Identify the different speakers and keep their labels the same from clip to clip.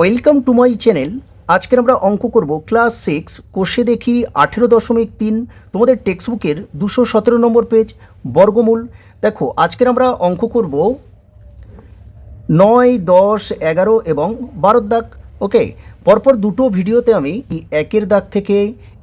Speaker 1: Welcome to my channel. আজকে আমরা অঙ্ক করব ক্লাস 6 কোষে দেখি 18.3 তোমাদের টেক্সট বুকের 217 নম্বর পেজ বর্গমূল। দেখো আজকের আমরা অঙ্ক করব 9, 10, 11 এবং 12 দাগ। ওকে, পরপর দুটো ভিডিওতে আমি এই 1-এর দাগ থেকে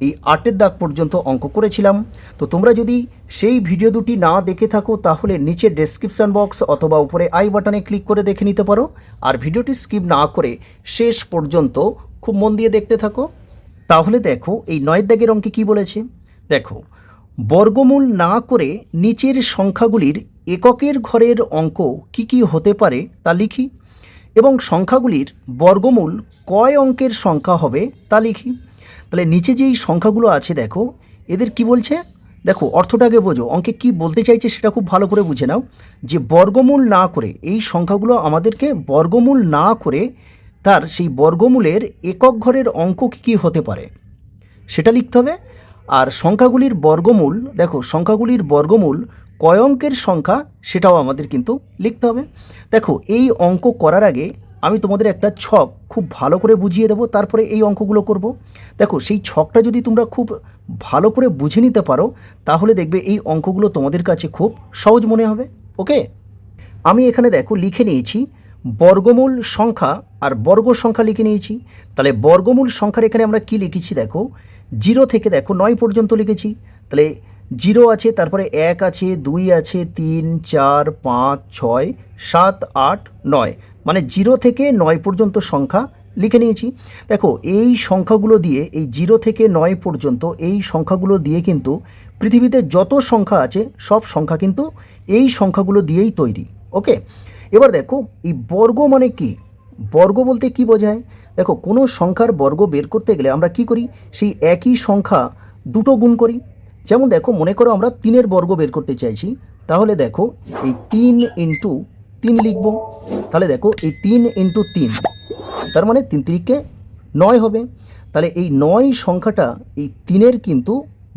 Speaker 1: এই 8-এর দাগ পর্যন্ত অঙ্ক করেছিলাম। তো তোমরা যদি সেই ভিডিও দুটি না দেখে থাকো তাহলে নিচে ডেসক্রিপশান বক্স অথবা উপরে আই বাটনে ক্লিক করে দেখে নিতে পারো। আর ভিডিওটি স্কিপ না করে শেষ পর্যন্ত খুব মন দিয়ে দেখতে থাকো। তাহলে দেখো এই 9 দাগের অঙ্কে কী বলেছে। দেখো, বর্গমূল না করে নিচের সংখ্যাগুলির এককের ঘরের অঙ্ক কি কি হতে পারে তা লিখি এবং সংখ্যাগুলির বর্গমূল কয় অঙ্কের সংখ্যা হবে তা লিখি। তাহলে নিচে যেই সংখ্যাগুলো আছে দেখো এদের কি বলছে, দেখো অর্থটাকে বোঝো, অঙ্কে কি বলতে চাইছে সেটা খুব ভালো করে বুঝে নাও। যে বর্গমূল না করে এই সংখ্যাগুলো আমাদেরকে বর্গমূল না করে তার সেই বর্গমূলের একক ঘরের অঙ্ক কী কী হতে পারে সেটা লিখতে হবে। আর সংখ্যাগুলির বর্গমূল, দেখো সংখ্যাগুলির বর্গমূল কয় অঙ্কের সংখ্যা সেটাও আমাদের কিন্তু লিখতে হবে। দেখো এই অঙ্ক করার আগে আমি তোমাদের একটা ছক খুব ভালো করে বুঝিয়ে দেবো, তারপরে এই অঙ্কগুলো করব। দেখো সেই ছকটা যদি তোমরা খুব ভালো করে বুঝে নিতে পারো তাহলে দেখবে এই অঙ্কগুলো তোমাদের কাছে খুব সহজ মনে হবে। ওকে, আমি এখানে দেখো লিখে নিয়েছি বর্গমূল সংখ্যা আর বর্গ সংখ্যা লিখে নিয়েছি। তাহলে বর্গমূল সংখ্যার এখানে আমরা কি লিখেছি দেখো, 0 থেকে দেখো 9 পর্যন্ত লিখেছি। তাহলে 0 আছে, তারপরে 1 আছে, 2 আছে, 3, 4, 5, 6, 7, 8, 9, মানে 0 থেকে 9 পর্যন্ত সংখ্যা লিখে নিয়েছি। দেখো এই সংখ্যাগুলো দিয়ে, এই 0 থেকে 9 পর্যন্ত এই সংখ্যাগুলো দিয়ে কিন্তু পৃথিবীতে যত সংখ্যা আছে সব সংখ্যা কিন্তু এই সংখ্যাগুলো দিয়েই তৈরি। ওকে, এবার দেখো এই বর্গ মানে কি, বর্গ বলতে কি বোঝায়। দেখো কোনো সংখ্যার বর্গ বের করতে গেলে আমরা কি করি, সেই একই সংখ্যা দুটো গুণ করি। যেমন দেখো মনে করো আমরা 3-এর বর্গ বের করতে চাইছি, তাহলে দেখো এই 3 ইন্টু 3 লিখব। তাহলে দেখো এই 3 ইন্টু 3, তার মানে 3 3-কে 9 হবে। তাহলে এই 9 সংখ্যাটা এই 3-এর কিন্তু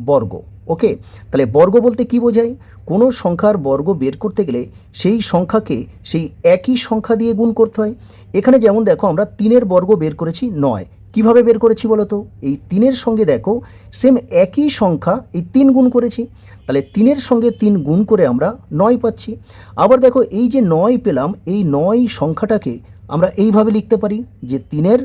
Speaker 1: বর্গ। ওকে, তাহলে বর্গ বলতে কি বোঝায়, কোনো সংখ্যার বর্গ বের করতে গেলে সেই সংখ্যাকে সেই একই সংখ্যা দিয়ে গুণ করতে হয়। এখানে যেমন দেখো আমরা 3-এর বর্গ বের করেছি 9, কিভাবে বের করেছি বলো তো, এই 3-এর সঙ্গে দেখো সেম একই সংখ্যা এই 3 গুণ করেছি। তাহলে 3-এর সঙ্গে 3 গুণ করে আমরা 9 পাচ্ছি। আবার দেখো এই যে 9 পেলাম, এই 9 সংখ্যাটাকে আমরা এইভাবে লিখতে পারি যে 3-এর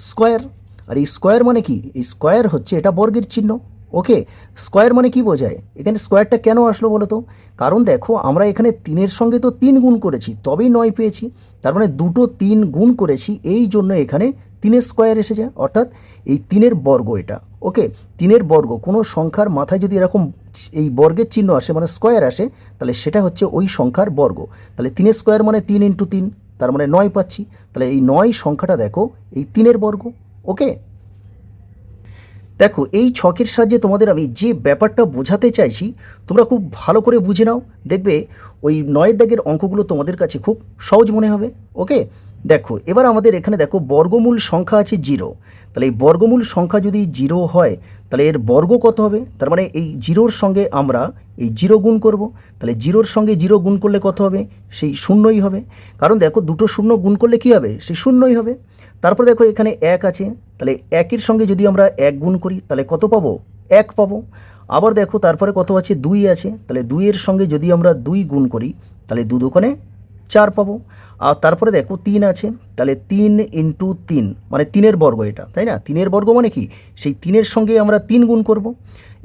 Speaker 1: স্কোয়ার। আর এই স্কোয়ার মানে কি, এই স্কোয়ার হচ্ছে এটা বর্গের চিহ্ন। ওকে, স্কোয়ার মানে কি বোঝায়, এখানে স্কোয়ারটা কেন আসলো বলো তো, কারণ দেখো আমরা এখানে 3-এর সঙ্গে তো 3 গুণ করেছি তবেই 9 পেয়েছি, তার মানে দুটো 3 গুণ করেছি, এই জন্য এখানে 3-এর স্কোয়ার এসেছে, অর্থাৎ এই 3-এর বর্গ এটা। ওকে, 3-এর বর্গ কোনো সংখ্যার মাথায় যদি এরকম এই বর্গের চিহ্ন আসে মানে স্কোয়ার আসে, তাহলে সেটা হচ্ছে ওই সংখ্যার বর্গ। তাহলে 3-এর স্কোয়ার মানে 3 ইন্টু 3, তার মানে 9 পাচ্ছি। তাহলে এই 9 সংখ্যাটা দেখো এই 3-এর বর্গ। ওকে, দেখো এই ছকের সাহায্যে তোমাদের আমি যে ব্যাপারটা বোঝাতে চাইছি তোমরা খুব ভালো করে বুঝে নাও, দেখবে ওই 9 দাগের অঙ্কগুলো তোমাদের কাছে খুব সহজ মনে হবে। ওকে, দেখো এবার আমাদের এখানে দেখো বর্গমূল সংখ্যা আছে 0। তাহলে এই বর্গমূল সংখ্যা যদি 0 হয় তাহলে এর বর্গ কত হবে, তার মানে এই 0-র সঙ্গে আমরা এই 0 গুণ করব। তাহলে 0-র সঙ্গে 0 গুণ করলে কত হবে, সেই 0ই হবে, কারণ দেখো দুটো 0 গুণ করলে কী হবে, সেই 0ই হবে। তারপর দেখো এখানে 1 আছে, তাহলে 1-এর সঙ্গে যদি আমরা 1 গুণ করি তাহলে কত পাবো, 1 পাবো। আবার দেখো তারপরে কত আছে, 2 আছে, তাহলে 2-এর সঙ্গে যদি আমরা 2 গুণ করি তাহলে 2 দুগুণে 4 পাবো। আর তারপরে দেখো 3 আছে, তাহলে 3 ইন্টু 3 মানে 3-এর বর্গ এটা, তাই না, 3-এর বর্গ মানে কি, সেই 3-এর সঙ্গে আমরা 3 গুণ করব।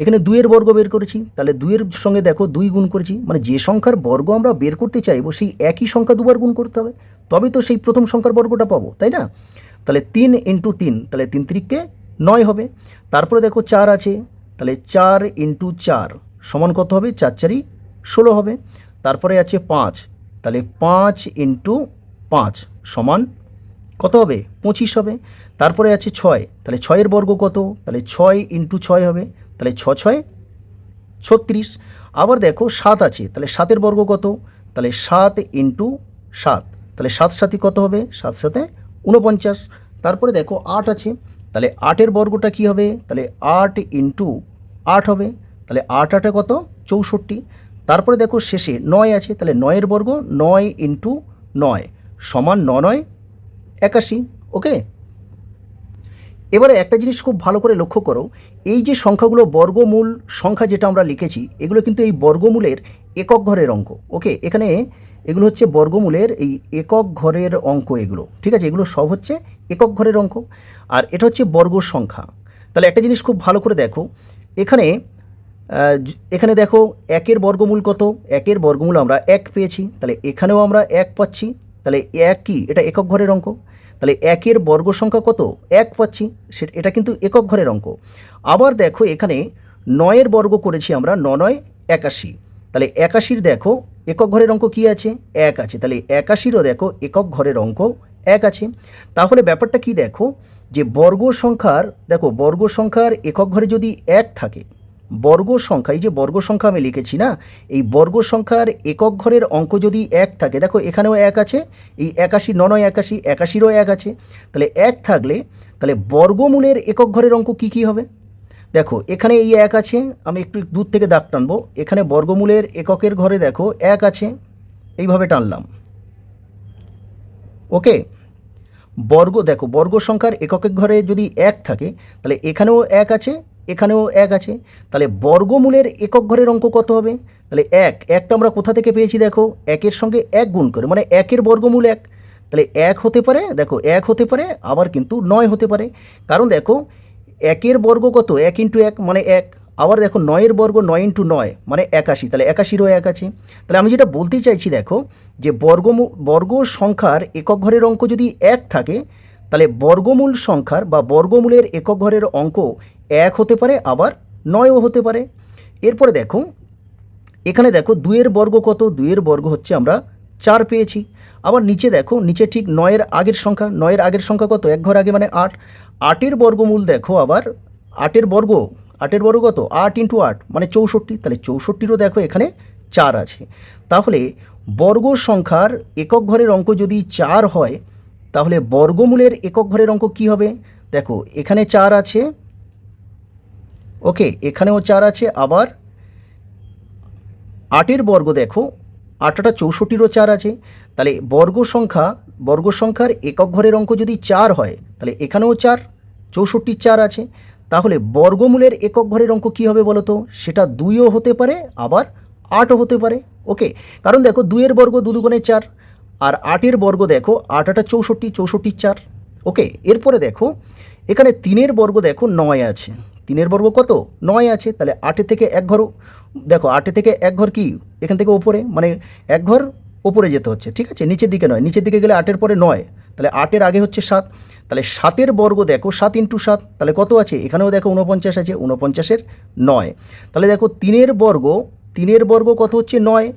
Speaker 1: এখানে 2-এর বর্গ বের করেছি, তাহলে 2-এর সঙ্গে দেখো 2 গুণ করেছি, মানে যে সংখ্যার বর্গ আমরা বের করতে চাইবো সেই একই সংখ্যা দুবার গুণ করতে হবে, তবে তো সেই প্রথম সংখ্যার বর্গটা পাবো, তাই না। তাহলে 3 ইন্টু 3, তাহলে 3 3-কে 9 হবে। তারপরে দেখো 4 আছে, তাহলে 4 ইন্টু 4 সমান কত হবে, 4 4-ই 16 হবে। তারপরে আছে 5, তাহলে 5 ইন্টু 5 সমান কত হবে, 25 হবে। তারপরে আছে 6, তাহলে 6-এর বর্গ কত, তাহলে 6 ইন্টু 6 হবে, তাহলে 6 6 36। আবার দেখো 7 আছে, তাহলে 7-এর বর্গ কত, তাহলে 7 ইন্টু 7, তাহলে 7 7-ই কত হবে, 7 7-এ 49। তারপরে দেখো 8 আছে, তাহলে 8-এর বর্গটা কি হবে, তাহলে 8 ইন্টু 8 হবে, তাহলে 8 8-এ কত, 64। তারপরে দেখো শেষে 9 আছে, তাহলে 9-এর বর্গ 9 ইন্টু 9 সমান 9 9 81। ওকে, এবারে একটা জিনিস খুব ভালো করে লক্ষ্য করো, এই যে সংখ্যাগুলো বর্গমূল সংখ্যা যেটা আমরা লিখেছি, এগুলো কিন্তু এই বর্গমূলের একক ঘরের অঙ্ক। ওকে, এখানে এগুলো হচ্ছে বর্গমূলের এই একক ঘরের অঙ্ক এগুলো, ঠিক আছে, এগুলো সব হচ্ছে একক ঘরের অঙ্ক। আর এটা হচ্ছে বর্গ সংখ্যা। তাহলে একটা জিনিস খুব ভালো করে দেখো, এখানে এখানে দেখো একের বর্গমূল কত, একের বর্গমূল আমরা এক পেয়েছি, তাহলে এখানেও আমরা এক পাচ্ছি, তাহলে এক কি, এটা একক ঘরের অঙ্ক। তাহলে একের বর্গ সংখ্যা কত, এক পাচ্ছি, এটা কিন্তু একক ঘরের অঙ্ক। আবার দেখো এখানে নয়ের বর্গ করেছি আমরা, নয় 81, তাহলে 81-র দেখো একক ঘরের অঙ্ক কি আছে, এক আছে, তাহলে 81-রও দেখো একক ঘরের অঙ্ক এক আছে। তাহলে ব্যাপারটা কি দেখো, যে বর্গ সংখ্যার দেখো বর্গ সংখ্যার একক ঘরে যদি এক থাকে, বর্গ সংখ্যা, এই যে বর্গ সংখ্যা আমি লিখেছি না, এই বর্গ সংখ্যার একক ঘরের অঙ্ক যদি এক থাকে, দেখো এখানেও এক আছে, এই 81 নয় 81, 81-রও এক আছে, তাহলে এক থাকলে তাহলে বর্গমূলের একক ঘরের অঙ্ক কি কি হবে, দেখো এখানে এই এক আছে, আমি একটু দূর থেকে দাগ টানবো, এখানে বর্গমূলের এককের ঘরে দেখো এক আছে, এইভাবে টানলাম। ওকে, বর্গ দেখো বর্গ সংখ্যার এককের ঘরে যদি এক থাকে, তাহলে এখানেও এক আছে, এখানেও এক আছে, তাহলে বর্গমূলের একক ঘরের অঙ্ক কত হবে, তাহলে একটা আমরা কোথা থেকে পেয়েছি, দেখো একের সঙ্গে এক গুণ করে, মানে একের বর্গমূল এক, তাহলে এক হতে পারে, দেখো এক হতে পারে, আবার কিন্তু নয় হতে পারে, কারণ দেখো একের বর্গ কত, এক ইন্টু এক মানে এক, আবার দেখো নয়ের বর্গ 9 ইন্টু 9 মানে 81, তাহলে 81-রও এক আছে। তাহলে আমি যেটা বলতে চাইছি দেখো, যে বর্গ সংখ্যার একক ঘরের অঙ্ক যদি এক থাকে, তাহলে বর্গমূল সংখ্যার বা বর্গমূলের একক ঘরের অঙ্ক এক হতে পারে, আবার নয়ও হতে পারে। এরপরে দেখো এখানে দেখো দুইয়ের বর্গ কত, দুইয়ের বর্গ হচ্ছে আমরা 4 পেয়েছি। আবার নিচে দেখো, নিচে ঠিক নয়ের আগের সংখ্যা, নয়ের আগের সংখ্যা কত, এক ঘর আগে মানে 8, 8-এর বর্গমূল দেখো, আবার 8-এর বর্গ কত, 8 ইন্টু 8 মানে 64, তাহলে 64-রও দেখো এখানে 4 আছে। তাহলে বর্গ সংখ্যার একক ঘরের অঙ্ক যদি 4 হয়, তাহলে বর্গমূলের একক ঘরের অঙ্ক কি হবে, দেখো এখানে 4 আছে, ওকে এখানেও 4 আছে, আবার 8-এর বর্গ দেখো, 8টা 64-রও 4 আছে, তাহলে বর্গ সংখ্যার একক ঘরের অঙ্ক যদি 4 হয়, তাহলে এখানেও 4, 64-র 4 আছে, তাহলে বর্গমূলের একক ঘরের অঙ্ক কি হবে বলো তো, সেটা 2ও হতে পারে, আবার 8ও হতে পারে। ওকে, কারণ দেখো 2-এর বর্গ 2 দুগুণে 4, আর 8-এর বর্গ দেখো 8টা 64, 64-র 4। ওকে, এরপরে দেখো এখানে 3-এর বর্গ দেখো 9 আছে, 3-এর বর্গ কত, 9 আছে, তাহলে 8-এর থেকে এক ঘর, দেখো 8-এর থেকে এক ঘর কি, এখান থেকে ওপরে, মানে এক ঘর ওপরে যেতে হচ্ছে, ঠিক আছে, নিচের দিকে নয়, নিচের দিকে গেলে 8-এর পরে 9, তাহলে 8-এর আগে হচ্ছে 7, তাহলে 7-এর বর্গ দেখো 7 ইন্টু 7, তাহলে কত আছে, এখানেও দেখো 49 আছে, 49-এর 9, তাহলে দেখো 3-এর বর্গ কত হচ্ছে 9,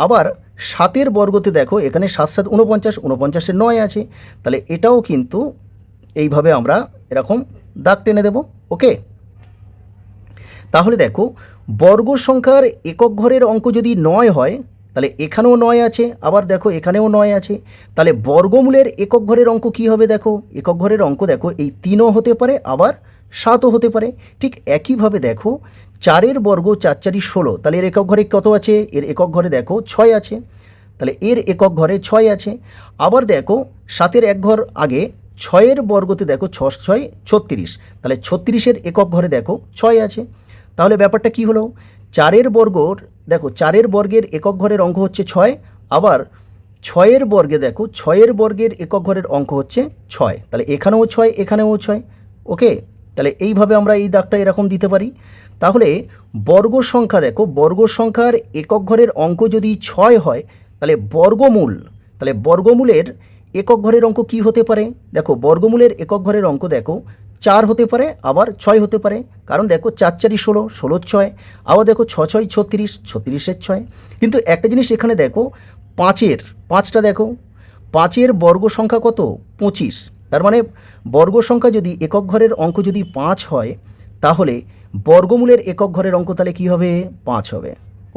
Speaker 1: আবার 7-এর বর্গতে দেখো এখানে 7 7 49, 49-এর 9 আছে, তাহলে এটাও কিন্তু এইভাবে আমরা এরকম দাগ টেনে দেব। ওকে, তাহলে দেখো বর্গ সংখ্যার একক ঘরের অঙ্ক যদি 9 হয়, তাহলে এখানেও 9 আছে, আবার দেখো এখানেও 9 আছে, তাহলে বর্গমূলের একক ঘরের অঙ্ক কি হবে, দেখো একক ঘরের অঙ্ক দেখো এই 3ও হতে পারে, আবার 7ও হতে পারে। ঠিক একইভাবে দেখো 4-এর বর্গ 4 4 16, তাহলে এর একক ঘরে কত আছে, এর একক ঘরে দেখো 6 আছে, তাহলে এর একক ঘরে 6 আছে, আবার দেখো 7-এর এক ঘর আগে 6-এর বর্গতে দেখো 6 6 36, তাহলে 36-এর একক ঘরে দেখো 6 আছে। তাহলে ব্যাপারটা কি হলো, 4-এর বর্গর দেখো 4-এর বর্গের একক ঘরের অঙ্ক হচ্ছে 6, আবার 6-এর বর্গে দেখো 6-এর বর্গের একক ঘরের অঙ্ক হচ্ছে 6, তাহলে এখানেও 6, এখানেও 6। ওকে, তাহলে এইভাবে আমরা এই দাগটা এরকম দিতে পারি। তাহলে বর্গ সংখ্যা দেখো, বর্গ সংখ্যার একক ঘরের অঙ্ক যদি 6 হয়, তাহলে বর্গমূলের একক ঘরের অঙ্ক কি হতে পারে, দেখো বর্গমূলের একক ঘরের অঙ্ক দেখো 4 হতে পারে, আবার 6 হতে পারে, কারণ দেখো 4 4 16, 16 6, আবার দেখো 6 6 36, 36-এর 6। কিন্তু একটা জিনিস এখানে দেখো 5টা দেখো, 5-এর বর্গ সংখ্যা কত, 25, তার মানে বর্গ সংখ্যা যদি একক ঘরের অঙ্ক যদি 5 হয়, তাহলে বর্গমূলের একক ঘরের অঙ্ক তাহলে কী হবে, 5 হবে।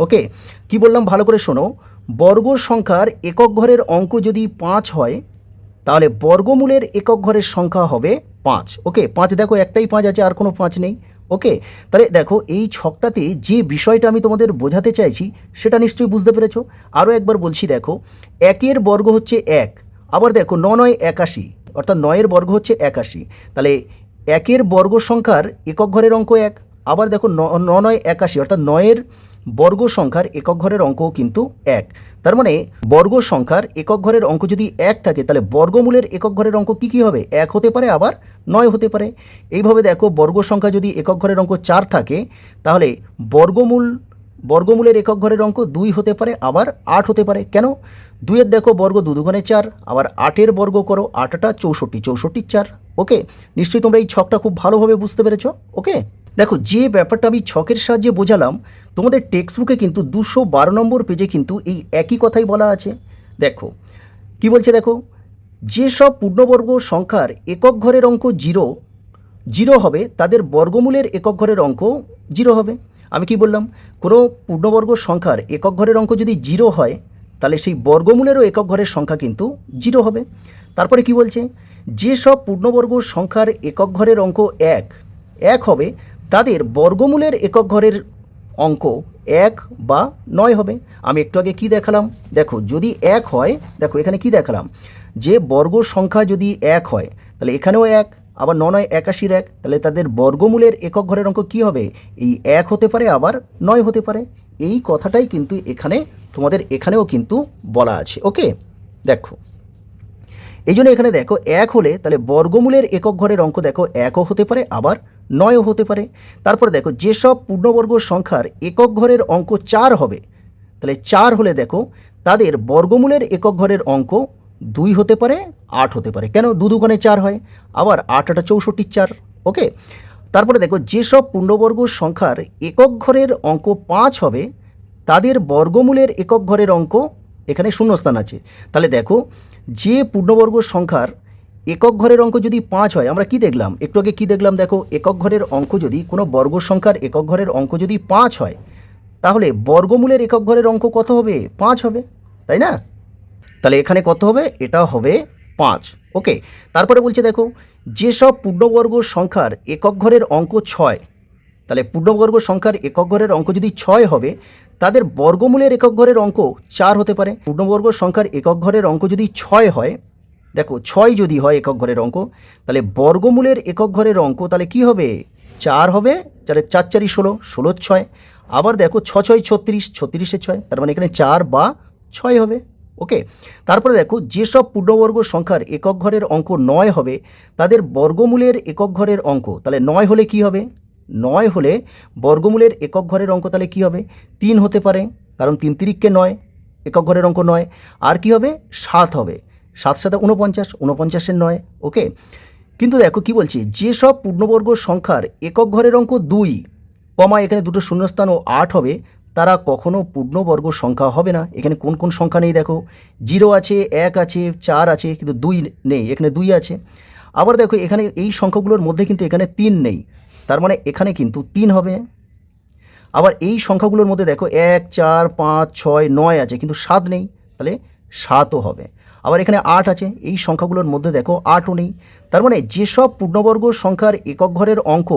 Speaker 1: ওকে, কি বললাম ভালো করে শোনো, বর্গ সংখ্যার একক ঘরের অঙ্ক যদি 5 হয়, তাহলে বর্গমূলের একক ঘরের সংখ্যা হবে 5। ওকে, 5 দেখো একটাই 5 আছে, আর কোনো 5 নেই। ওকে, তাহলে দেখো এই ছকটাতে যে বিষয়টা আমি তোমাদের বোঝাতে চাইছি সেটা নিশ্চয়ই বুঝতে পেরেছো। আরও একবার বলছি, দেখো 1-এর বর্গ হচ্ছে 1, আবার দেখো 9 9 81, অর্থাৎ 9-এর বর্গ হচ্ছে 81। তাহলে 1-এর বর্গ সংখ্যার একক ঘরের অঙ্ক 1। আবার দেখো 9 81, অর্থাৎ 9-এর বর্গ সংখ্যার একক ঘরের অঙ্কও কিন্তু 1। তার মানে বর্গ সংখ্যার একক ঘরের অঙ্ক যদি 1 থাকে তাহলে বর্গমূলের একক ঘরের অঙ্ক কী হবে? 1 হতে পারে, আবার 9 হতে পারে। এইভাবে দেখো বর্গ সংখ্যা যদি একক ঘরের অঙ্ক 4 থাকে তাহলে বর্গমূলের একক ঘরের অঙ্ক 2 হতে পারে, আবার 8 হতে পারে। কেন? 2-এর দেখো বর্গ 2 দুগুণে 4, আবার 8-এর বর্গ করো 8টা 64, 64 4। ওকে, নিশ্চয়ই তোমরা এই ছকটা খুব ভালোভাবে বুঝতে পেরেছো। ওকে, দেখো যে ব্যাপারটা আমি ছকের সাহায্যে বোঝালাম তোমাদের টেক্সট বুকে কিন্তু 212 নম্বর পেজে কিন্তু এই একই কথাই বলা আছে। দেখো কি বলছে, দেখো যেসব পূর্ণবর্গ সংখ্যার একক ঘরের অঙ্ক 0 হবে তাদের বর্গমূলের একক ঘরের অঙ্ক 0 হবে। আমি কি বললাম? কোনো পূর্ণবর্গ সংখ্যার একক ঘরের অঙ্ক যদি 0 হয় তাহলে সেই বর্গমূলেরও একক ঘরের সংখ্যা কিন্তু 0 হবে। তারপরে কি বলছে? যেসব পূর্ণবর্গ সংখ্যার একক ঘরের অঙ্ক 1 হবে তাদের বর্গমূলের একক ঘরের অঙ্ক 1 বা 9 হবে। আমি একটু আগে কি দেখালাম? দেখো যদি 1 হয়, দেখো এখানে কি দেখালাম, যে বর্গ সংখ্যা যদি 1 হয় তাহলে এখানেও 1, আবার 9 81 1, তাহলে তাদের বর্গমূলের একক ঘরের অঙ্ক কি হবে? এই 1 হতে পারে, আবার 9 হতে পারে। এই কথাটাই কিন্তু এখানে তোমাদের এখানেও কিন্তু বলা আছে। ওকে, দেখো এই জন্য এখানে দেখো 1 হলে তাহলে বর্গমূলের একক ঘরের অঙ্ক দেখো 1ও হতে পারে, আবার 9ও হতে পারে। তারপরে দেখো যেসব পূর্ণবর্গ সংখ্যার একক ঘরের অঙ্ক 4 হবে তাহলে 4 হলে দেখো তাদের বর্গমূলের একক ঘরের অঙ্ক 2 হতে পারে, 8 হতে পারে। কেন? 2 দুগুণে 4 হয়, আবার 8টা 64 4। ওকে, তারপরে দেখো যেসব পূর্ণবর্গ সংখ্যার একক ঘরের অঙ্ক 5 হবে তাদের বর্গমূলের একক ঘরের অঙ্ক, এখানে শূন্যস্থান আছে, তাহলে দেখো যে পূর্ণবর্গ সংখ্যার একক ঘরের অঙ্ক যদি 5 হয়, আমরা কি দেখলাম একটু আগে, কি দেখলাম? দেখো একক ঘরের অঙ্ক যদি কোনো বর্গ সংখ্যার একক ঘরের অঙ্ক যদি 5 হয় তাহলে বর্গমূলের একক ঘরের অঙ্ক কত হবে? 5 হবে, তাই না? তাহলে এখানে কত হবে? এটা হবে 5। ওকে, তারপরে বলছে দেখো যেসব পূর্ণবর্গ সংখ্যার একক ঘরের অঙ্ক 6, তাহলে পূর্ণবর্গ সংখ্যার একক ঘরের অঙ্ক যদি 6 হবে তাদের বর্গমূলের একক ঘরের অঙ্ক 4 হতে পারে। পূর্ণবর্গ সংখ্যার একক ঘরের অঙ্ক যদি 6 হয়, দেখো 6 যদি হয় একক ঘরের অঙ্ক, তাহলে বর্গমূলের একক ঘরের অঙ্ক তাহলে কি হবে? 4 হবে। তাহলে 4 4 16, 16 6, আবার দেখো 6 6 36, 36 6, তার মানে এখানে 4 বা 6 হবে। ওকে, তারপরে দেখো যেসব পূর্ণবর্গ সংখ্যার একক ঘরের অঙ্ক 9 হবে তাদের বর্গমূলের একক ঘরের অঙ্ক, তাহলে 9 হলে কি হবে? 9 হলে বর্গমূলের একক ঘরের অঙ্ক তাহলে কি হবে? 3 হতে পারে, কারণ 3 তিরিককে 9, একক ঘরের অঙ্ক 9। আর কি হবে? 7 হবে, 7 7 49, 49-এর 9। ওকে, কিন্তু দেখো কি বলছি, যেসব পূর্ণবর্গ সংখ্যার একক ঘরের অঙ্ক 2, এখানে দুটো শূন্যস্থান ও 8 হবে তারা কখনো পূর্ণবর্গ সংখ্যা হবে না। এখানে কোন কোন সংখ্যা নেই দেখো, 0 আছে, 1 আছে, 4 আছে, কিন্তু 2 নেই, এখানে 2 আছে। আবার দেখো এখানে এই সংখ্যাগুলোর মধ্যে কিন্তু এখানে 3 নেই, তার মানে এখানে কিন্তু 3 হবে। আবার এই সংখ্যাগুলোর মধ্যে দেখো 1 4 5 6 9 আছে, কিন্তু 7 নেই, তাহলে 7ও হবে। আবার এখানে 8 আছে, এই সংখ্যাগুলোর মধ্যে দেখো 8ও নেই। তার মানে যেসব পূর্ণবর্গ সংখ্যার একক ঘরের অঙ্ক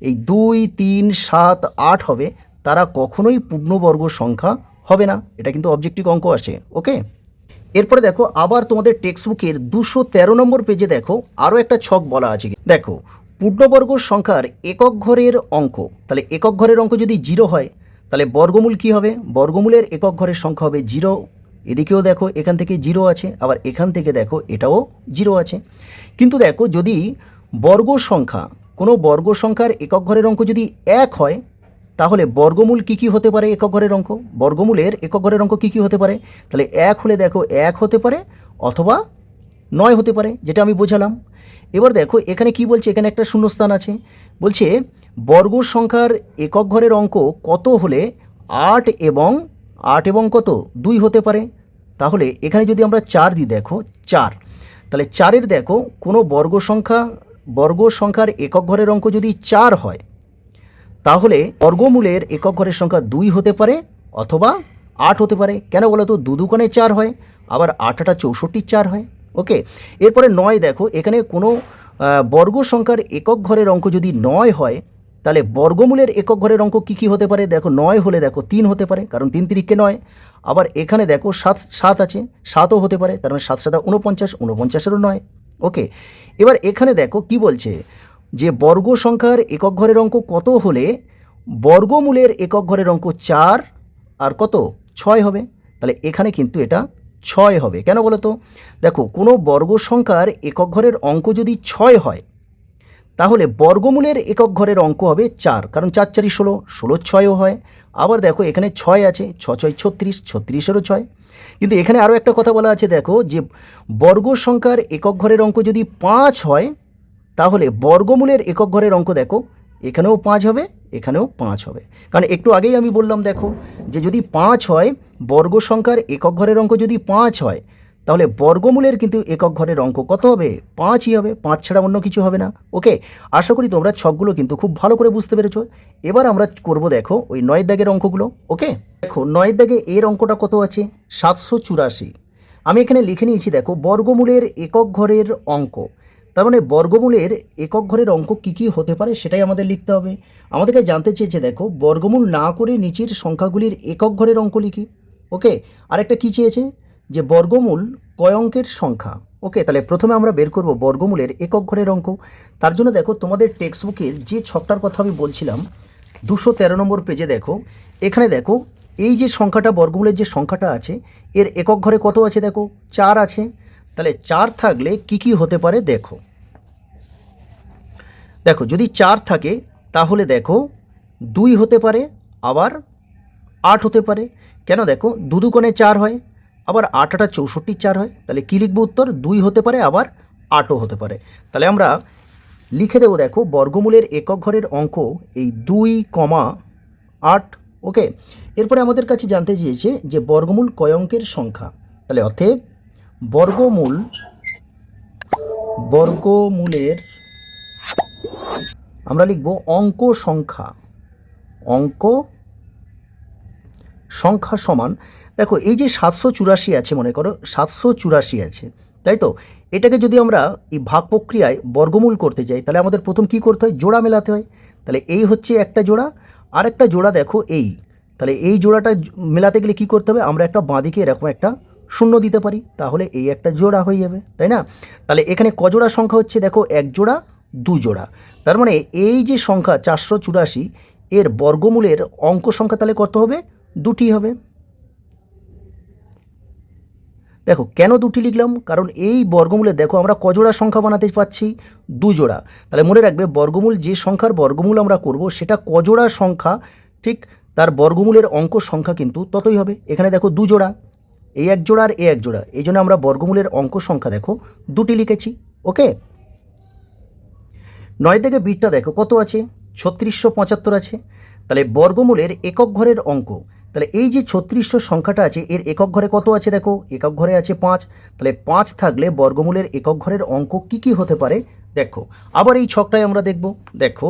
Speaker 1: এই 2 3 7 8 হবে তারা কখনোই পূর্ণবর্গ সংখ্যা হবে না। এটা কিন্তু অবজেক্টিভ অঙ্ক আসে। ওকে, এরপরে দেখো আবার তোমাদের টেক্সট বুকের 213 নম্বর পেজে দেখো আরও একটা ছক বলা আছে। দেখো পূর্ণবর্গ সংখ্যার একক ঘরের অঙ্ক, তাহলে একক ঘরের অঙ্ক যদি 0 হয় তাহলে বর্গমূল কি হবে? বর্গমূলের একক ঘরের সংখ্যা হবে 0। এদিকেও দেখো এখান থেকে 0 আছে, আবার এখান থেকে দেখো এটাও 0 আছে। কিন্তু দেখো যদি বর্গ সংখ্যা, কোনো বর্গ সংখ্যার একক ঘরের অঙ্ক যদি 1 হয় তাহলে বর্গমূল কি কি হতে পারে? একক ঘরের অঙ্ক, বর্গমূলের একক ঘরের অঙ্ক কি কি হতে পারে? তাহলে 1 হলে দেখো 1 হতে পারে, অথবা 9 হতে পারে, যেটা আমি বোঝালাম। এবার দেখো এখানে কি বলছে, এখানে একটা শূন্যস্থান আছে, বলছে বর্গ সংখ্যার একক ঘরের অঙ্ক কত হলে 8 এবং কত 2 হতে পারে। তাহলে এখানে যদি আমরা 4 দিই, দেখো 4, তাহলে 4-এর দেখো কোনো বর্গ সংখ্যার একক ঘরের অঙ্ক যদি 4 হয় তাহলে বর্গমূলের একক ঘরের সংখ্যা 2 হতে পারে, অথবা 8 হতে পারে। কেন বলো তো? 2 দুগুণে 4 হয়, আবার 8টা 64 4 হয়। ওকে, এরপরে 9 দেখো এখানে কোনো বর্গ সংখ্যার একক ঘরের অঙ্ক যদি 9 হয় তাহলে বর্গমূলের একক ঘরের অঙ্ক কি কি হতে পারে? দেখো 9 হলে দেখো 3 হতে পারে, কারণ 3 তিরিককে 9। আবার এখানে দেখো 7 আছে, 7ও হতে পারে, তার মানে 7 7 49, 49-এরও 9। ওকে, এবার এখানে দেখো কি বলছে যে বর্গ সংখ্যার একক ঘরের অঙ্ক কত হলে বর্গমূলের একক ঘরের অঙ্ক 4 আর কত 6 হবে। তাহলে এখানে কিন্তু এটা 6 হবে। কেন বলো তো? দেখো কোনো বর্গ সংখ্যার একক ঘরের অঙ্ক যদি 6 হয় তাহলে বর্গমূলের একক ঘরের অঙ্ক হবে 4, কারণ 4 4 16, 16 6ও হয়। আবার দেখো এখানে 6 আছে, 6 6 36, 36এরও 6। কিন্তু এখানে আরও একটা কথা বলা আছে, দেখো যে বর্গ সংখ্যার একক ঘরের অঙ্ক যদি 5 হয় তাহলে বর্গমূলের একক ঘরের অঙ্ক দেখো এখানেও 5 হবে, এখানেও 5 হবে। কারণ একটু আগেই আমি বললাম দেখো যে যদি 5 হয়, বর্গ সংখ্যার একক ঘরের অঙ্ক যদি 5 হয় তাহলে বর্গমূলের কিন্তু একক ঘরের অঙ্ক কত হবে? 5ই হবে, 5 ছাড়া অন্য কিছু হবে না। ওকে, আশা করি তোমরা ছকগুলো কিন্তু খুব ভালো করে বুঝতে পেরেছো। এবার আমরা করব দেখো ওই 9 দাগের অঙ্কগুলো। ওকে, দেখো 9 দাগে এর অঙ্কটা কত আছে? 784। আমি এখানে লিখে নিয়েছি দেখো বর্গমূলের একক ঘরের অঙ্ক। তার মানে বর্গমূলের একক ঘরের অঙ্ক কী কী হতে পারে সেটাই আমাদের লিখতে হবে। আমাদেরকে জানতে চেয়েছে দেখো বর্গমূল না করে নিচের সংখ্যাগুলির একক ঘরের অঙ্ক লিখি। ওকে, আরেকটা কী চেয়েছে যে বর্গমূল কয় অঙ্কের সংখ্যা। ওকে, তাহলে প্রথমে আমরা বের করব বর্গমূলের একক ঘরের অঙ্ক। তার জন্য দেখো তোমাদের টেক্সট বুকের যে ছকটার কথা আমি বলছিলাম 213 নম্বর পেজে দেখো, এখানে দেখো এই যে সংখ্যাটা বর্গমূলের যে সংখ্যাটা আছে এর একক ঘরে কত আছে? দেখো 4 আছে। তাহলে 4 থাকলে কি কি হতে পারে দেখো। দেখো যদি 4 থাকে তাহলে দেখো 2 হতে পারে, আবার 8 হতে পারে। কেন? দেখো 2 2 কোণে 4 হয়, আবার 8 8 64 4 হয়। তাহলে কী লিখবো উত্তর? 2 হতে পারে, আবার 8ও হতে পারে। তাহলে আমরা লিখে দেবো দেখো বর্গমূলের একক ঘরের অঙ্ক এই 2, 8। ওকে, এরপরে আমাদের কাছে জানতে চেয়েছে যে বর্গমূল কয় অঙ্কের সংখ্যা। তাহলে অতএব বর্গমূলের আমরা লিখব অঙ্ক সংখ্যা সমান। দেখো এই যে 784 আছে, মনে করো 784 আছে, তাই তো? এটাকে যদি আমরা এই ভাগ প্রক্রিয়ায় বর্গমূল করতে যাই তাহলে আমাদের প্রথম কি করতে হয়? জোড়া মেলাতে হয়। তাহলে এই হচ্ছে একটা জোড়া, আর একটা জোড়া দেখো এই। তাহলে এই জোড়াটা মেলাতে গেলে কি করতে হবে? আমরা একটা বাঁদিকে এরকম একটা শূন্য দিতে পারি, তাহলে এই একটা জোড়া হয়ে যাবে, তাই না? তাহলে এখানে কজোড়া সংখ্যা হচ্ছে? দেখো 1 জোড়া 2 জোড়া। তার মানে এই যে সংখ্যা 484 এর বর্গমূলের অঙ্ক সংখ্যা তাহলে কত হবে? 2টি হবে। দেখো কেন 2টি লিখলাম? কারণ এই বর্গমূলে দেখো আমরা কজোড়া সংখ্যা বানাতে পারছি? 2 জোড়া। তাহলে মনে রাখবে বর্গমূল যে সংখ্যার বর্গমূল আমরা করব সেটা কজোড়া সংখ্যা, ঠিক তার বর্গমূলের অঙ্ক সংখ্যা কিন্তু ততই হবে। এখানে দেখো 2 জোড়া, এই 1 জোড়া আর এই 1 জোড়া, এই জন্য আমরা বর্গমূলের অঙ্ক সংখ্যা দেখো 2টি লিখেছি। ওকে, 9 থেকে বিটটা দেখো কত আছে? 3675 আছে। তাহলে বর্গমূলের একক ঘরের অঙ্ক, তাহলে এই যে 3600 সংখ্যাটা আছে এর একক ঘরে কত আছে? দেখো একক ঘরে আছে 5। তাহলে 5 থাকলে বর্গমূলের একক ঘরের অঙ্ক কি কি হতে পারে দেখো। আবার এই ছকটায় আমরা দেখব, দেখো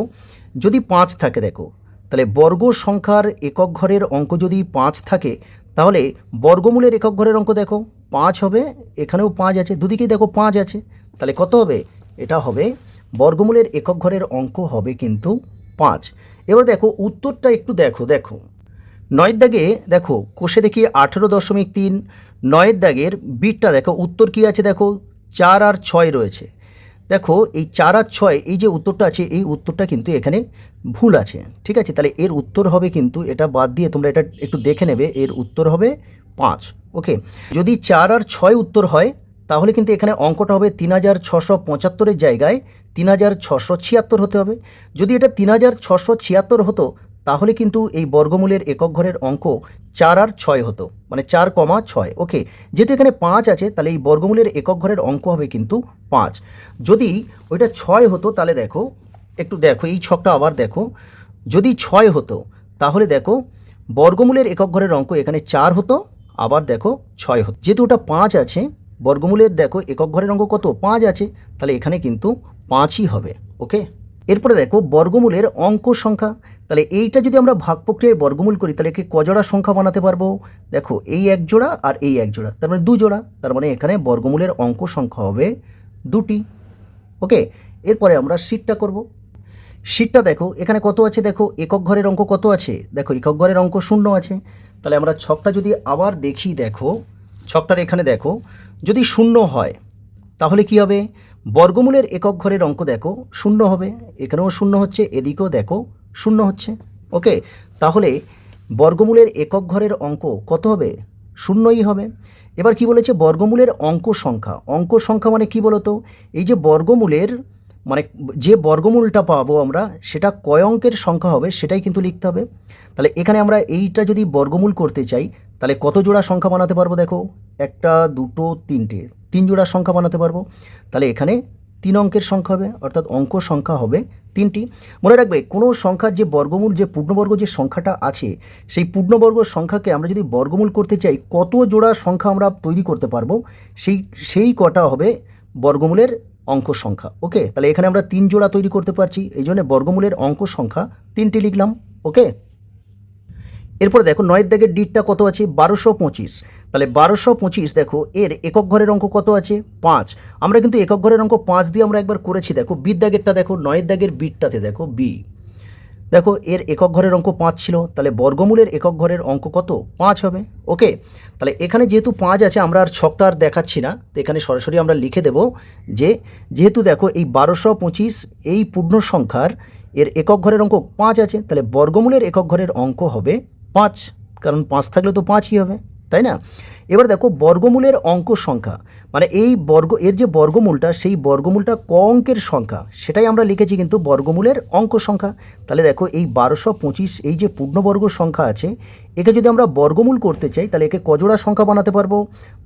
Speaker 1: যদি 5 থাকে দেখো, তাহলে বর্গ সংখ্যার একক ঘরের অঙ্ক যদি 5 থাকে তাহলে বর্গমূলের একক ঘরের অঙ্ক দেখো 5 হবে, এখানেও 5 আছে, দুদিকেই দেখো 5 আছে। তাহলে কত হবে? এটা হবে বর্গমূলের একক ঘরের অঙ্ক হবে কিন্তু 5। এবার দেখো উত্তরটা একটু দেখো। 9 দাগে দেখো কোষে দেখি 18.3। 9 দাগের বিটটা দেখো উত্তর কি আছে? দেখো 4 আর 6 রয়েছে। দেখো এই 4 আর 6 এই যে উত্তরটা আছে এই উত্তরটা কিন্তু এখানে ভুল আছে, ঠিক আছে? তাহলে এর উত্তর হবে কিন্তু এটা বাদ দিয়ে তোমরা এটা একটু দেখে নেবে, এর উত্তর হবে 5। ওকে, যদি 4 আর 6 উত্তর হয় তাহলে কিন্তু এখানে অঙ্কটা হবে 3675-এর জায়গায় 3676 হতে হবে। যদি এটা 3676 হতো তাহলে কিন্তু এই বর্গমূলের একক ঘরের অঙ্ক 4 আর 6 হতো, মানে 4,6। ওকে, যেহেতু এখানে 5 আছে তাহলে এই বর্গমূলের একক ঘরের অঙ্ক হবে কিন্তু 5। যদি ওইটা 6 হতো তাহলে দেখো একটু দেখো এই ছকটা আবার দেখো, যদি 6 হতো তাহলে দেখো বর্গমূলের একক ঘরের অঙ্ক এখানে 4 হতো, আবার দেখো 6 হতো। যেহেতু ওটা 5 আছে, বর্গমূলের দেখো একক ঘরের অঙ্ক কত? 5 আছে, তাহলে এখানে কিন্তু 5ই হবে। ওকে, এরপরে দেখো বর্গমূলের অঙ্ক সংখ্যা। তাহলে এইটা যদি আমরা ভাগ প্রক্রিয়ায় বর্গমূল করি তাহলে কি কজোড়া সংখ্যা বানাতে পারবো? দেখো এই 1 জোড়া আর এই 1 জোড়া, তার মানে 2 জোড়া। তার মানে এখানে বর্গমূলের অঙ্ক সংখ্যা হবে 2টি। ওকে, এরপরে আমরা শীটটা করব। শীটটা দেখো এখানে কত আছে? দেখো একক ঘরের অঙ্ক কত আছে? দেখো একক ঘরের অঙ্ক 0 আছে। তাহলে আমরা ছকটা যদি আবার দেখি, দেখো ছকটার এখানে দেখো যদি 0 হয় তাহলে কি হবে? বর্গমূলের একক ঘরের অঙ্ক দেখো শূন্য হবে, এখানেও শূন্য হচ্ছে, এদিকেও দেখো শূন্য হচ্ছে। ওকে, তাহলে বর্গমূলের একক ঘরের অঙ্ক কত হবে? শূন্যই হবে। এবার কি বলেছে? বর্গমূলের অঙ্ক সংখ্যা। অঙ্ক সংখ্যা মানে কি বলতো? এই যে বর্গমূলের মানে যে বর্গমূলটা পাবো আমরা সেটা কয় অঙ্কের সংখ্যা হবে সেটাই কিন্তু লিখতে হবে। তাহলে এখানে আমরা এইটা যদি বর্গমূল করতে চাই তাহলে কত জোড়া সংখ্যা বানাতে পারবো? দেখো, একটা, দুটো, তিনটে, 3 জোড়া সংখ্যা বানাতে পারবো। তাহলে এখানে 3 অঙ্কের সংখ্যা হবে, অর্থাৎ অঙ্ক সংখ্যা হবে 3টি। মনে রাখবে, কোনো সংখ্যার যে বর্গমূল, যে পূর্ণবর্গ যে সংখ্যাটা আছে, সেই পূর্ণবর্গ সংখ্যাকে আমরা যদি বর্গমূল করতে চাই কত জোড়া সংখ্যা আমরা তৈরি করতে পারবো, সেই কটা হবে বর্গমূলের অঙ্ক সংখ্যা। ওকে, তাহলে এখানে আমরা 3 জোড়া তৈরি করতে পারছি, এই জন্য বর্গমূলের অঙ্ক সংখ্যা 3টি লিখলাম। ওকে, এরপরে দেখো 9 দাগের ডিটটা কত আছে? 1225। তাহলে 1225 দেখো এর একক ঘরের অঙ্ক কত আছে? 5। আমরা কিন্তু একক ঘরের অঙ্ক 5 দিয়ে আমরা একবার করেছি। দেখো বির দাগেরটা দেখো, 9 দাগের বিটটাতে দেখো বি, দেখো এর একক ঘরের অঙ্ক 5 ছিল, তাহলে বর্গমূলের একক ঘরের অঙ্ক কত? 5 হবে। ওকে, তাহলে এখানে যেহেতু 5 আছে আমরা আর ছকটা আর দেখাচ্ছি না, তো এখানে সরাসরি আমরা লিখে দেব যে যেহেতু দেখো এই 1225 এই পূর্ণ সংখ্যার এর একক ঘরের অঙ্ক 5 আছে, তাহলে বর্গমূলের একক ঘরের অঙ্ক হবে 5, কারণ 5 থাকলে তো 5ই হবে, তাই না? এবার দেখো বর্গমূলের অঙ্ক সংখ্যা মানে এই এর যে বর্গমূলটা, সেই বর্গমূলটা ক অঙ্কের সংখ্যা সেটাই আমরা লিখেছি কিন্তু বর্গমূলের অঙ্ক সংখ্যা। তাহলে দেখো এই 1225 এই যে পূর্ণবর্গ সংখ্যা আছে, একে যদি আমরা বর্গমূল করতে চাই তাহলে একে কজোড়া সংখ্যা বানাতে পারবো?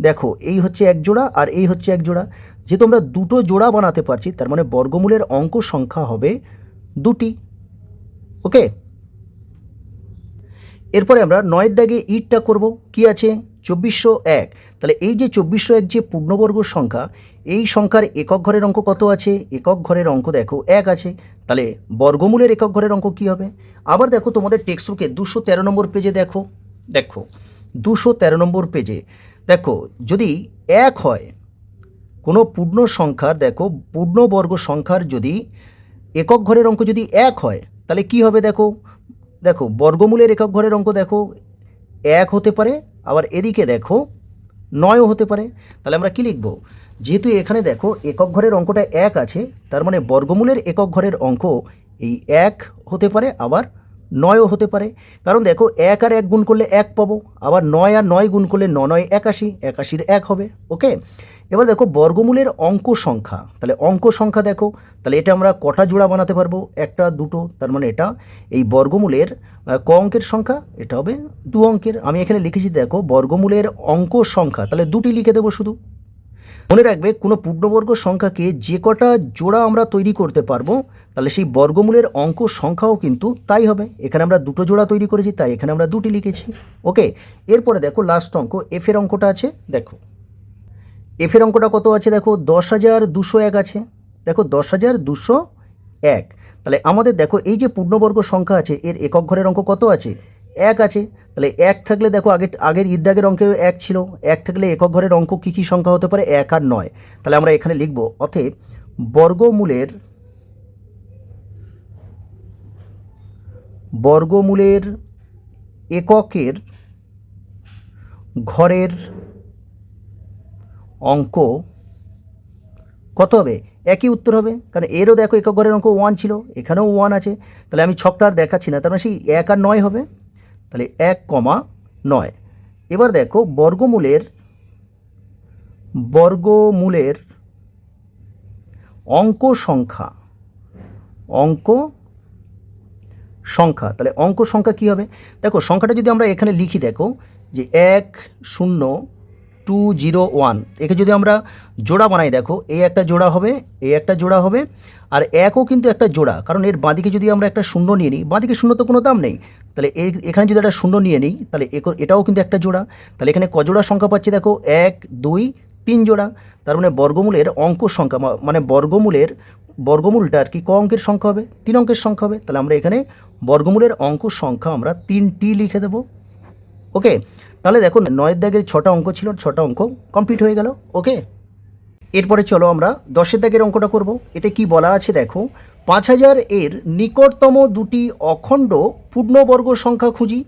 Speaker 1: দেখো এই হচ্ছে 1 জোড়া আর এই হচ্ছে 1 জোড়া, যেহেতু আমরা দুটো জোড়া বানাতে পারছি তার মানে বর্গমূলের অঙ্ক সংখ্যা হবে 2টি। ওকে, এরপরে আমরা 9 দাগে ইটটা করব। কি আছে? 2401। তাহলে এই যে 2401 যে পূর্ণবর্গ সংখ্যা, এই সংখ্যার একক ঘরের অঙ্ক কত আছে? একক ঘরের অঙ্ক দেখো 1 আছে, তাহলে বর্গমূলের একক ঘরের অঙ্ক কি হবে? আবার দেখো তোমাদের টেক্সট বুকে 213 নম্বর পেজে দেখো, 213 নম্বর পেজে দেখো, যদি 1 হয় কোনো পূর্ণ সংখ্যার, দেখো পূর্ণবর্গ সংখ্যার যদি একক ঘরের অঙ্ক যদি 1 হয় তাহলে কি হবে? দেখো বর্গমূলের একক ঘরের অঙ্ক দেখো 1 হতে পারে, আবার এদিকে দেখো 9ও হতে পারে। তাহলে আমরা কি লিখব? যেহেতু এখানে দেখো একক ঘরের অঙ্কটা 1 আছে, তার মানে বর্গমূলের একক ঘরের অঙ্ক এই 1 হতে পারে, আবার 9ও হতে পারে। কারণ দেখো 1 আর 1 গুণ করলে 1 পাবো, আবার 9 আর 9 গুণ করলে 9 9 81, 81-র 1 হবে। ওকে, এবার দেখো বর্গমূলের অঙ্ক সংখ্যা, তাহলে অঙ্ক সংখ্যা দেখো, তাহলে এটা আমরা কটা জোড়া বানাতে পারবো? একটা, দুটো, তার মানে এটা এই বর্গমূলের ক অঙ্কের সংখ্যা? এটা হবে 2 অঙ্কের। আমি এখানে লিখেছি দেখো বর্গমূলের অঙ্ক সংখ্যা, তাহলে 2টি লিখে দেবো শুধু। মনে রাখবে, কোনো পূর্ণবর্গ সংখ্যাকে যে কটা জোড়া আমরা তৈরি করতে পারবো তাহলে সেই বর্গমূলের অঙ্ক সংখ্যাও কিন্তু তাই হবে। এখানে আমরা 2টো জোড়া তৈরি করেছি, তাই এখানে আমরা 2টি লিখেছি। ওকে, এরপরে দেখো লাস্ট অঙ্ক এফের অঙ্কটা আছে। দেখো এফের অঙ্কটা কত আছে? দেখো 10,201 আছে, দেখো 10,201। তাহলে আমাদের দেখো এই যে পূর্ণবর্গ সংখ্যা আছে এর একক ঘরের অঙ্ক কত আছে? 1 আছে। তাহলে 1 থাকলে দেখো আগের ইদ্দাগের অঙ্কে 1 ছিল, 1 থাকলে একক ঘরের অঙ্ক কী কী সংখ্যা হতে পারে? 1 আর 9। তাহলে আমরা এখানে লিখব অতএব বর্গমূলের এককের ঘরের অঙ্ক কত হবে? একই উত্তর হবে, কারণ এরও দেখো একক ঘরের অঙ্ক 1 ছিল, এখানেও 1 আছে। তাহলে আমি ছকটা আর দেখাচ্ছি না, তার মানে সেই 1 আর 9 হবে। তাহলে 1,9। এবার দেখো বর্গমূলের অঙ্ক সংখ্যা, তাহলে অঙ্ক সংখ্যা কী হবে? দেখো সংখ্যাটা যদি আমরা এখানে লিখি, দেখো যে 1,0,2,0,1, একে যদি আমরা জোড়া বানাই, দেখো এই একটা জোড়া হবে, এই একটা জোড়া হবে, আর 1ও কিন্তু একটা জোড়া, কারণ এর বাঁদিকে যদি আমরা একটা শূন্য নিয়ে নিই, বাঁদিকে শূন্য তো কোনো দাম নেই, তাহলে এখানে যদি একটা শূন্য নিয়ে নিই তাহলে এটাও কিন্তু একটা জোড়া। তাহলে এখানে কজোড়া সংখ্যা পাচ্ছি? দেখো 1, 2, 3 জোড়া। তার মানে বর্গমূলের অঙ্ক সংখ্যা মানে বর্গমূলটা আর কি ক অঙ্কের সংখ্যা হবে? 3 অঙ্কের সংখ্যা হবে। তাহলে আমরা এখানে বর্গমূলের অঙ্ক সংখ্যা আমরা 3টি লিখে দেবো। ওকে, তাহলে দেখো 9 দাগের 6টা অঙ্ক ছিল, 6টা অঙ্ক কমপ্লিট হয়ে গেল। ওকে, এরপরে চলো আমরা 10 দাগের অঙ্কটা করব। এতে কি বলা আছে দেখো, 5000 এর নিকটতম 2টি অখণ্ড পূর্ণবর্গ সংখ্যা খুঁজি।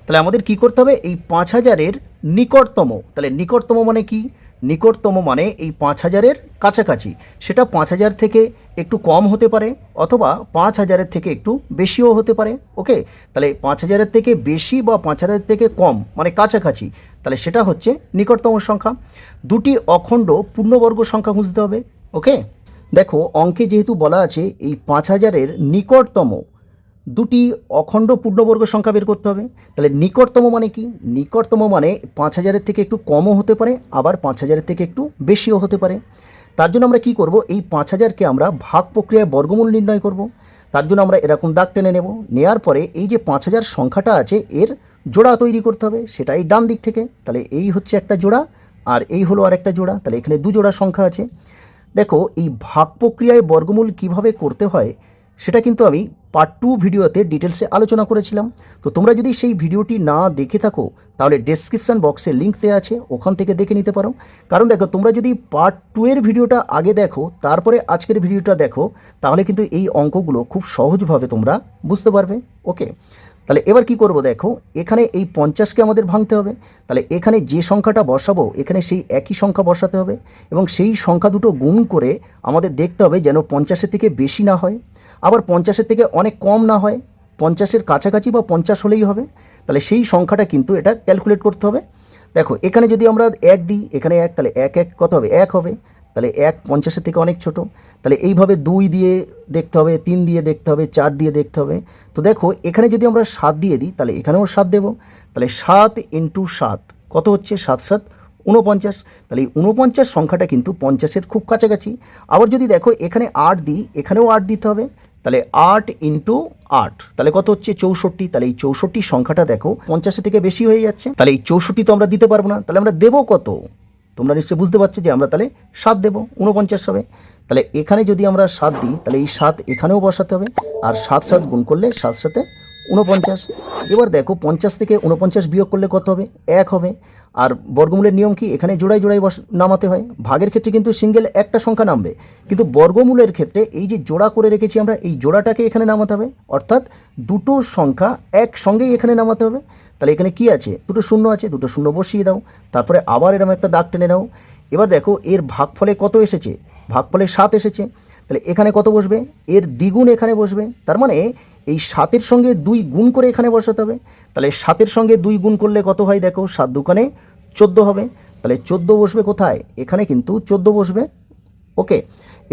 Speaker 1: তাহলে আমাদের কি করতে হবে? এই 5000 এর নিকটতম, তাহলে নিকটতম মানে কি? নিকটতম মানে এই 5000-এর কাছাকাছি, সেটা 5000 থেকে একটু কম হতে পারে অথবা 5000-এর থেকে একটু বেশিও হতে পারে। ওকে, তাহলে 5000-এর থেকে বেশি বা 5000-এর থেকে কম মানে কাছাকাছি, তাহলে সেটা হচ্ছে নিকটতম সংখ্যা। দুটি অখণ্ড পূর্ণবর্গ সংখ্যা খুঁজতে হবে। ওকে, দেখো অঙ্কে যেহেতু বলা আছে এই 5000-এর নিকটতম দুটি অখণ্ড পূর্ণবর্গ সংখ্যা বের করতে হবে। তাহলে নিকটতম মানে কি? নিকটতম মানে 5000-এর থেকে একটু কমও হতে পারে, আবার 5000-এর থেকে একটু বেশিও হতে পারে। তার জন্য আমরা কি করব, এই 5000-কে আমরা ভাগ প্রক্রিয়ায় বর্গমূল নির্ণয় করব। তার জন্য আমরা এরকম দাগ টেনে নেব, নেওয়ার পরে এই যে 5000 সংখ্যাটা আছে এর জোড়া তৈরি করতে হবে, সেটাই ডান দিক থেকে। তাহলে এই হচ্ছে একটা জোড়া আর এই হলো আরেকটা জোড়া, তাহলে এখানে দু জোড়া সংখ্যা আছে। দেখো এই ভাগ প্রক্রিয়ায় বর্গমূল কিভাবে করতে হয় সেটা কিন্তু আমি পার্ট 2 ভিডিওতে ডিটেলসে আলোচনা করেছিলাম। তো তোমরা যদি সেই ভিডিওটি না দেখে থাকো তাহলে ডেসক্রিপশান বক্সে লিঙ্ক দেওয়া আছে, ওখান থেকে দেখে নিতে পারো। কারণ দেখো তোমরা যদি পার্ট 2 এর ভিডিওটা আগে দেখো তারপরে আজকের ভিডিওটা দেখো, তাহলে কিন্তু এই অঙ্কগুলো খুব সহজভাবে তোমরা বুঝতে পারবে। ওকে, তাহলে এবার কি করব, দেখো এখানে এই 50কে আমাদের ভাঙতে হবে। তাহলে এখানে যে সংখ্যাটা বসাবো এখানে সেই একই সংখ্যা বসাতে হবে এবং সেই সংখ্যা দুটো গুণ করে আমাদের দেখতে হবে যেন 50-এর থেকে বেশি না হয়, আবার 50-এর থেকে অনেক কম না হয়, 50-এর কাছাকাছি বা 50 হলেই হবে। তাহলে সেই সংখ্যাটা কিন্তু এটা ক্যালকুলেট করতে হবে। দেখো এখানে যদি আমরা 1 দিই, এখানে 1, তাহলে 1 1 কত হবে? 1 হবে। তাহলে 1 50-এর থেকে অনেক ছোট। তাহলে এইভাবে 2 দিয়ে দেখতে হবে, 3 দিয়ে দেখতে হবে, 4 দিয়ে দেখতে হবে। তো দেখো এখানে যদি আমরা 7 দিয়ে দিই তাহলে এখানেও 7 দেবো। তাহলে 7 × 7 কত হচ্ছে? 7 7 49। তাহলে এই 49 সংখ্যাটা কিন্তু 50-এর খুব কাছাকাছি। আবার যদি দেখো এখানে 8 দিই, এখানেও 8 দিতে হবে। তাহলে 8 × 8 তাহলে কত হচ্ছে? 64। তাহলে এই 64 সংখ্যাটা দেখো 50-এর থেকে বেশি হয়ে যাচ্ছে। তাহলে এই 64 তো আমরা দিতে পারবো না, তাহলে আমরা দেবো কত? তোমরা নিশ্চয়ই বুঝতে পারছো যে আমরা তাহলে 7 দেবো, 49 হবে। তাহলে এখানে যদি আমরা 7 দিই তাহলে এই 7 এখানেও বসাতে হবে, আর 7 7 গুণ করলে 7 7 49। এবার দেখো 50 থেকে 49 বিয়োগ করলে কত হবে? 1 হবে। আর বর্গমূলের নিয়ম কি? এখানে জোড়ায় জোড়ায় নামাতে হয়। ভাগের ক্ষেত্রে কিন্তু সিঙ্গেল একটা সংখ্যা নামবে, কিন্তু বর্গমূলের ক্ষেত্রে এই যে জোড়া করে রেখেছি আমরা, এই জোড়াটাকে এখানে নামাতে হবে, অর্থাৎ দুটো সংখ্যা একসঙ্গেই এখানে নামাতে হবে। তাহলে এখানে কি আছে? দুটো শূন্য আছে, দুটো শূন্য বসিয়ে দাও, তারপরে আবার এরকম একটা দাগ টেনে নাও। এবার দেখো এর ভাগফলে কত এসেছে? ভাগফলে 7 এসেছে। তাহলে এখানে কত বসবে? এর দ্বিগুণ এখানে বসবে। তার মানে এই 7-এর সঙ্গে 2 গুণ করে এখানে বসাতে হবে। তাহলে 7-এর সঙ্গে 2 গুণ করলে কত হয়? দেখো 7 দুগুণে 14 হবে। তাহলে 14 বসবে কোথায়? এখানে কিন্তু 14 বসবে। ওকে,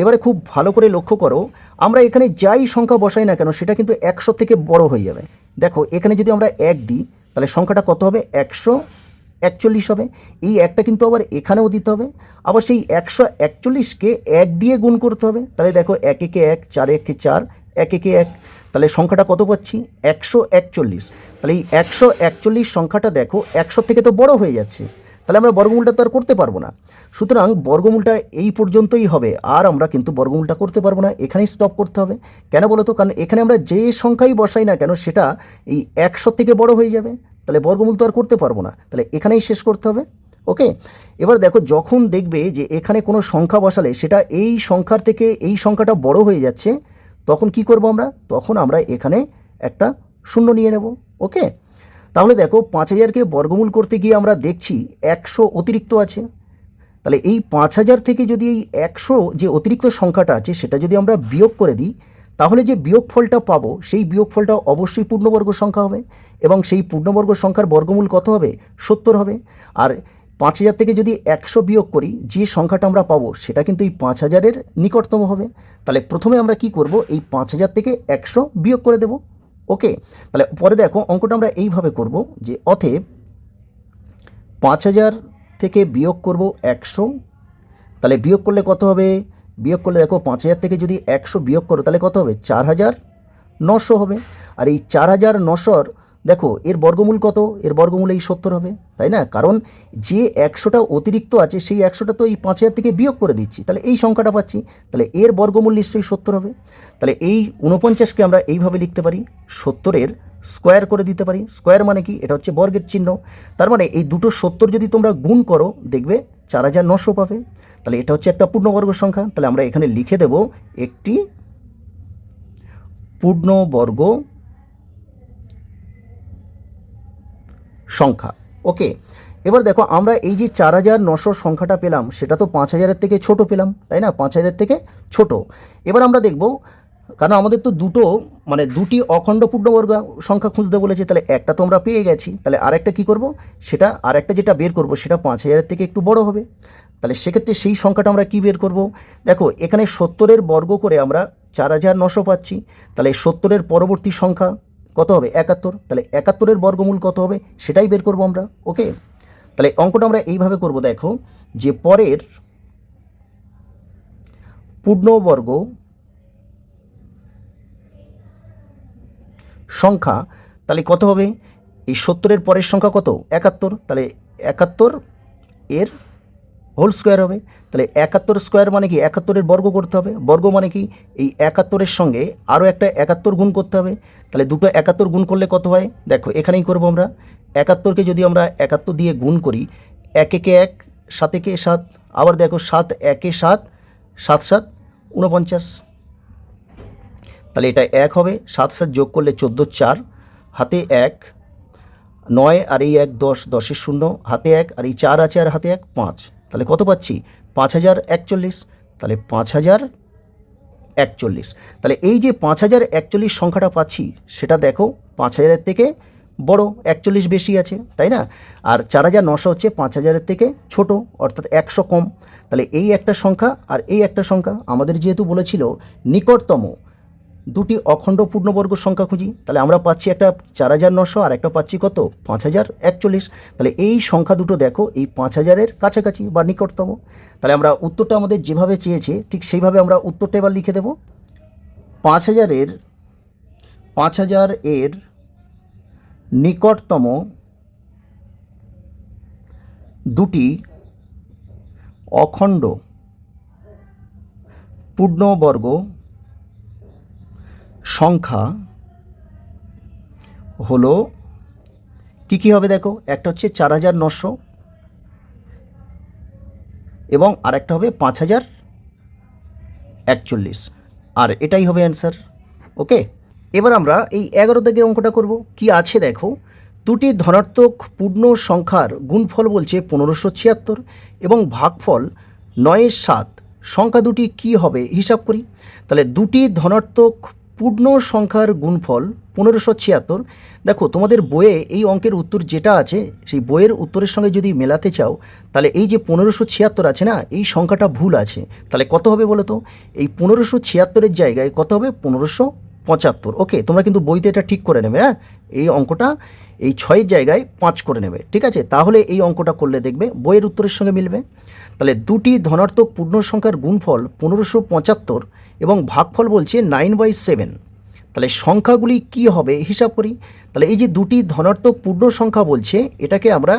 Speaker 1: এবারে খুব ভালো করে লক্ষ্য করো, আমরা এখানে যাই সংখ্যা বসাই না কেন সেটা কিন্তু 100 থেকে বড় হয়ে যাবে। দেখো এখানে যদি আমরা 1 দিই তাহলে সংখ্যাটা কত হবে? 141 হবে। এই একটা কিন্তু আবার এখানেও দিতে হবে, আবার সেই 141কে 1 দিয়ে গুণ করতে হবে। তাহলে দেখো 1 একে 1, 4 একে 4, 1 একে 1, তাহলে সংখ্যাটা কত পাচ্ছি? 141। তাহলে এই 141 সংখ্যাটা দেখো 100 থেকে তো বড় হয়ে যাচ্ছে, তাহলে আমরা বর্গমূলটা তো আর করতে পারবো না। সুতরাং বর্গমূলটা এই পর্যন্তই হবে, আর আমরা কিন্তু বর্গমূলটা করতে পারবো না, এখানেই স্টপ করতে হবে। কেন বলো তো? কারণ এখানে আমরা যে সংখ্যাই বসাই না কেন সেটা এই 100 থেকে বড় হয়ে যাবে, তাহলে বর্গমূল তো আর করতে পারবো না, তাহলে এখানেই শেষ করতে হবে। ওকে, এবার দেখো যখন দেখবে যে এখানে কোনো সংখ্যা বসালে সেটা এই সংখ্যার থেকে এই সংখ্যাটা বড় হয়ে যাচ্ছে, তখন কি করব আমরা? তখন আমরা এখানে একটা শূন্য নিয়ে নেব। ওকে, তাহলে দেখো 5000-কে বর্গমূল করতে গিয়ে আমরা দেখছি 100 অতিরিক্ত আছে। তাহলে এই 5000 থেকে যদি এই 100 যে অতিরিক্ত সংখ্যাটা আছে সেটা যদি আমরা বিয়োগ করে দিই, তাহলে যে বিয়োগফলটা পাবো সেই বিয়োগফলটা অবশ্যই পূর্ণবর্গ সংখ্যা হবে, এবং সেই পূর্ণবর্গ সংখ্যার বর্গমূল কত হবে? 70 হবে। আর 5000 থেকে যদি 100 বিয়োগ করি, যে সংখ্যাটা আমরা পাবো সেটা কিন্তু এই 5000-এর নিকটতম হবে। তাহলে প্রথমে আমরা কি করব? এই 5000 থেকে 100 বিয়োগ করে দেব। ওকে, তাহলে পরে দেখো অঙ্কটা আমরা এইভাবে করব যে অতএব 5000 থেকে বিয়োগ করব 100, তাহলে বিয়োগ করলে কত হবে? বিয়োগ করলে দেখো 5000 থেকে যদি 100 বিয়োগ করো তাহলে কত হবে? 4900 হবে। আর এই 4900 দেখো এর বর্গমূল কত? এর বর্গমূল এই 70 হবে, তাই না? কারণ যে 100টা অতিরিক্ত আছে সেই 100টা তো এই 5000 থেকে বিয়োগ করে দিচ্ছি, তাহলে এই সংখ্যাটা পাচ্ছি, তাহলে এর বর্গমূল নিশ্চয়ই 70 হবে। তাহলে এই 49কে আমরা এইভাবে লিখতে পারি, 70-এর স্কোয়ার করে দিতে পারি। স্কোয়ার মানে কি? এটা হচ্ছে বর্গের চিহ্ন। তার মানে এই দুটো 70 যদি তোমরা গুণ করো দেখবে 4900 পাবে। তাহলে এটা হচ্ছে একটা পূর্ণবর্গ সংখ্যা। তাহলে আমরা এখানে লিখে দেব একটি পূর্ণবর্গ সংখ্যা। ওকে, এবার দেখো আমরা এই যে 4900 সংখ্যাটা পেলাম সেটা তো 5000-এর থেকে ছোট পেলাম, তাই না? 5000-এর থেকে ছোট। এবার আমরা দেখব, কারণ আমাদের তো দুটি অখণ্ড পূর্ণবর্গ সংখ্যা খুঁজতে বলেছে, তাহলে একটা তো আমরা পেয়ে গেছি, তাহলে আরেকটা কী করব, সেটা আরেকটা যেটা বের করব সেটা 5000-এর থেকে একটু বড় হবে। তাহলে সেক্ষেত্রে সেই সংখ্যাটা আমরা কী বের করব? দেখো এখানে 70-এর বর্গ করে আমরা 4900 পাচ্ছি, তাহলে 70-এর পরবর্তী সংখ্যা কত হবে? 71। তাহলে 71-এর বর্গমূল কত হবে সেটাই বের করব আমরা। ওকে, তাহলে অঙ্কটা আমরা এইভাবে করব। দেখো যে পরের পূর্ণবর্গ সংখ্যা, তাহলে কত হবে? এই 70-এর পরের সংখ্যা কত? 71। তাহলে 71 এর হোল স্কোয়ার হবে। তাহলে 71 স্কোয়ার মানে কি? 71-এর বর্গ করতে হবে। বর্গ মানে কি? এই 71-এর সঙ্গে আরও একটা 71 গুণ করতে হবে। তাহলে দুটো 71 গুণ করলে কত হয়? দেখো এখানেই করব আমরা। 71-কে যদি আমরা 71 দিয়ে গুণ করি, 1 একে 1, 7 একে 7, আবার দেখো 7 একে 7, 7 7 49। তাহলে এটা 1 হবে, 7 7 যোগ করলে 14, 4 হাতে 1, 9 আর এই 1 10, 10-এর 0 হাতে 1, আর এই 4 আছে আর হাতে 1 5। তাহলে কত পাচ্ছি? 5041। তাহলে 5041। তাহলে এই যে 5041 সংখ্যাটা পাচ্ছি সেটা দেখো 5000-এর থেকে বড়, 41 বেশি আছে, তাই না? আর 4900 হচ্ছে 5000-এর থেকে ছোট, অর্থাৎ 100 কম। তাহলে এই একটা সংখ্যা আর এই একটা সংখ্যা, আমাদের যেহেতু বলেছিল নিকটতম দুটি অখণ্ড পূর্ণবর্গ সংখ্যা খুঁজি, তাহলে আমরা পাচ্ছি একটা 4900 আর একটা পাচ্ছি কত? 5041। তাহলে এই সংখ্যা দুটো দেখো এই 5000-এর কাছাকাছি বা নিকটতম। তাহলে আমরা উত্তরটা আমাদের যেভাবে চেয়েছে ঠিক সেইভাবে আমরা উত্তরটা এবার লিখে দেব। 5000-এর নিকটতম দুটি অখণ্ড পূর্ণবর্গ সংখ্যা হলো কি কি হবে? দেখো একটা হচ্ছে 4900 এবং আরেকটা হবে 5041, আর এটাই হবে অ্যান্সার। ওকে, এবার আমরা এই 11 দাগের অঙ্কটা করব। কি আছে দেখো, দুটি ধনাত্মক পূর্ণ সংখ্যার গুণফল বলছে 1576 এবং ভাগফল 9/7, সংখ্যা দুটি কি হবে হিসাব করি। তাহলে দুটি ধনাত্মক পূর্ণ সংখ্যার গুণফল 1576। দেখো তোমাদের বইয়ে এই অঙ্কের উত্তর যেটা আছে সেই বইয়ের উত্তরের সঙ্গে যদি মেলাতে চাও তাহলে এই যে 1576 আছে না, এই সংখ্যাটা ভুল আছে। তাহলে কত হবে বলো তো? এই 1576-এর জায়গায় কত হবে? 1575। ওকে, তোমরা কিন্তু বইতে এটা ঠিক করে নেবে। হ্যাঁ, এই অঙ্কটা এই 6-এর জায়গায় 5 করে নেবে, ঠিক আছে? তাহলে এই অঙ্কটা করলে দেখবে বইয়ের উত্তরের সঙ্গে মিলবে। তাহলে দুটি ধনাত্মক পূর্ণ সংখ্যার গুণফল 1575 এবং ভাগফল বলছে 9/7। তাহলে সংখ্যাগুলি কি হবে হিসাব করি। তাহলে এই যে দুটি ধনাত্মক পূর্ণ সংখ্যা বলছে, এটাকে আমরা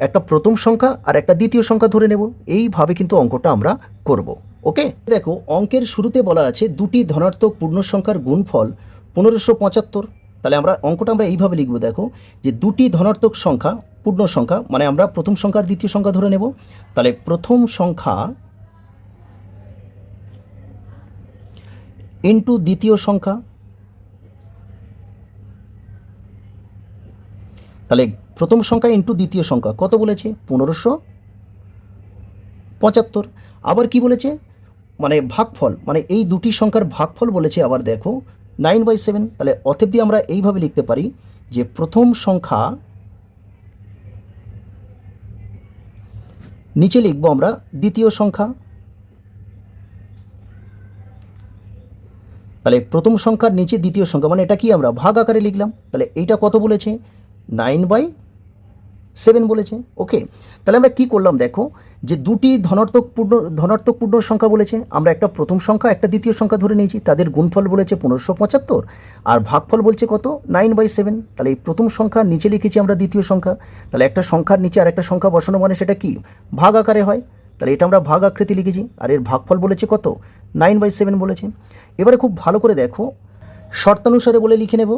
Speaker 1: একটা প্রথম সংখ্যা আর একটা দ্বিতীয় সংখ্যা ধরে নেব। এইভাবে কিন্তু অঙ্কটা আমরা করব। ওকে, দেখো অঙ্কের শুরুতে বলা আছে দুটি ধনাত্মক পূর্ণ সংখ্যার গুণফল 1575। তাহলে অঙ্কটা আমরা এইভাবে লিখব। দেখো যে দুটি ধনাত্মক সংখ্যা পূর্ণ সংখ্যা মানে আমরা প্রথম সংখ্যা আর দ্বিতীয় সংখ্যা ধরে নেব। তাহলে প্রথম সংখ্যা ইন্টু দ্বিতীয় সংখ্যা, তাহলে প্রথম সংখ্যা ইন্টু দ্বিতীয় সংখ্যা কত বলেছে? 1575। আবার কি বলেছে? মানে ভাগফল, মানে এই দুটি সংখ্যার ভাগফল বলেছে আবার দেখো 9/7। তাহলে অতএব আমরা এইভাবে লিখতে পারি যে প্রথম সংখ্যা, নিচে লিখবো আমরা দ্বিতীয় সংখ্যা। তাহলে প্রথম সংখ্যার নিচে দ্বিতীয় সংখ্যা মানে এটা কি আমরা ভাগ আকারে লিখলাম। তাহলে এইটা কত বলেছে? 9/7 বলেছে। ওকে, তাহলে আমরা কি করলাম দেখো যে দুটি ধনাত্মক পূর্ণ সংখ্যা বলেছে, আমরা একটা প্রথম সংখ্যা একটা দ্বিতীয় সংখ্যা ধরে নিয়েছি, তাদের গুণফল বলেছে 1575 আর ভাগফল বলছে কত? 9/7। তাহলে এই প্রথম সংখ্যার নিচে লিখেছি আমরা দ্বিতীয় সংখ্যা। তাহলে একটা সংখ্যার নিচে আর একটা সংখ্যা বসানো মানে সেটা কি ভাগ আকারে হয়। তাহলে এটা আমরা ভাগ আকৃতি লিখেছি, আর এর ভাগফল বলেছে কত? 9/7 বলেছে। এবারে খুব ভালো করে দেখো, শর্তানুসারে বলে লিখে নেব।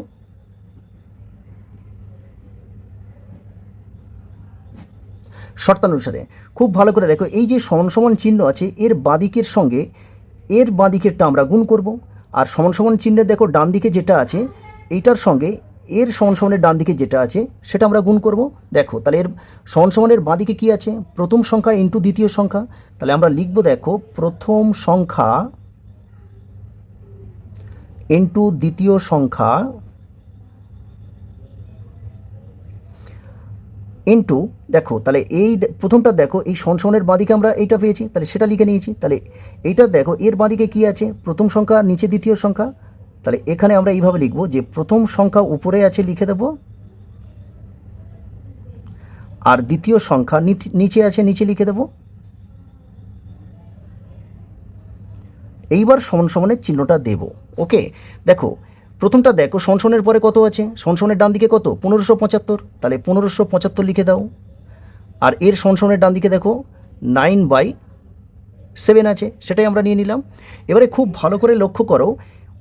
Speaker 1: শর্তানুসারে খুব ভালো করে দেখো, এই যে সমান সমান চিহ্ন আছে এর বাঁদিকের সঙ্গে এর বাঁদিকেরটা আমরা গুণ করব, আর সমান সমান চিহ্নের দেখো ডান দিকে যেটা আছে এইটার সঙ্গে এর সমান সমানের ডান দিকে যেটা আছে সেটা আমরা গুণ করব। দেখো তাহলে এর সমান সমানের বাঁ দিকে কী আছে, প্রথম সংখ্যা ইন্টু দ্বিতীয় সংখ্যা। তাহলে আমরা লিখব দেখো প্রথম সংখ্যা ইন্টু দ্বিতীয় সংখ্যা ইন্টু, দেখো তাহলে এই প্রথমটা দেখো এই সমান সমানের বাঁদিকে আমরা এইটা পেয়েছি, তাহলে সেটা লিখে নিয়েছি। তাহলে এইটা দেখো এর বাঁদিকে কী আছে, প্রথম সংখ্যা নিচে দ্বিতীয় সংখ্যা। তাহলে এখানে আমরা এইভাবে লিখব যে প্রথম সংখ্যা উপরে আছে লিখে দেব, আর দ্বিতীয় সংখ্যা নিচে আছে নিচে লিখে দেব। এইবার সমান সমানের চিহ্নটা দেব। ওকে, দেখো প্রথমটা দেখো সমান সমানের পরে কত আছে, সমান সমানের ডান দিকে কত 1575, তাহলে 1575 লিখে দাও। আর এর সমান সমানের ডান দিকে দেখো 9/7 আছে, সেটাই আমরা নিয়ে নিলাম। এবারে খুব ভালো করে লক্ষ্য করো,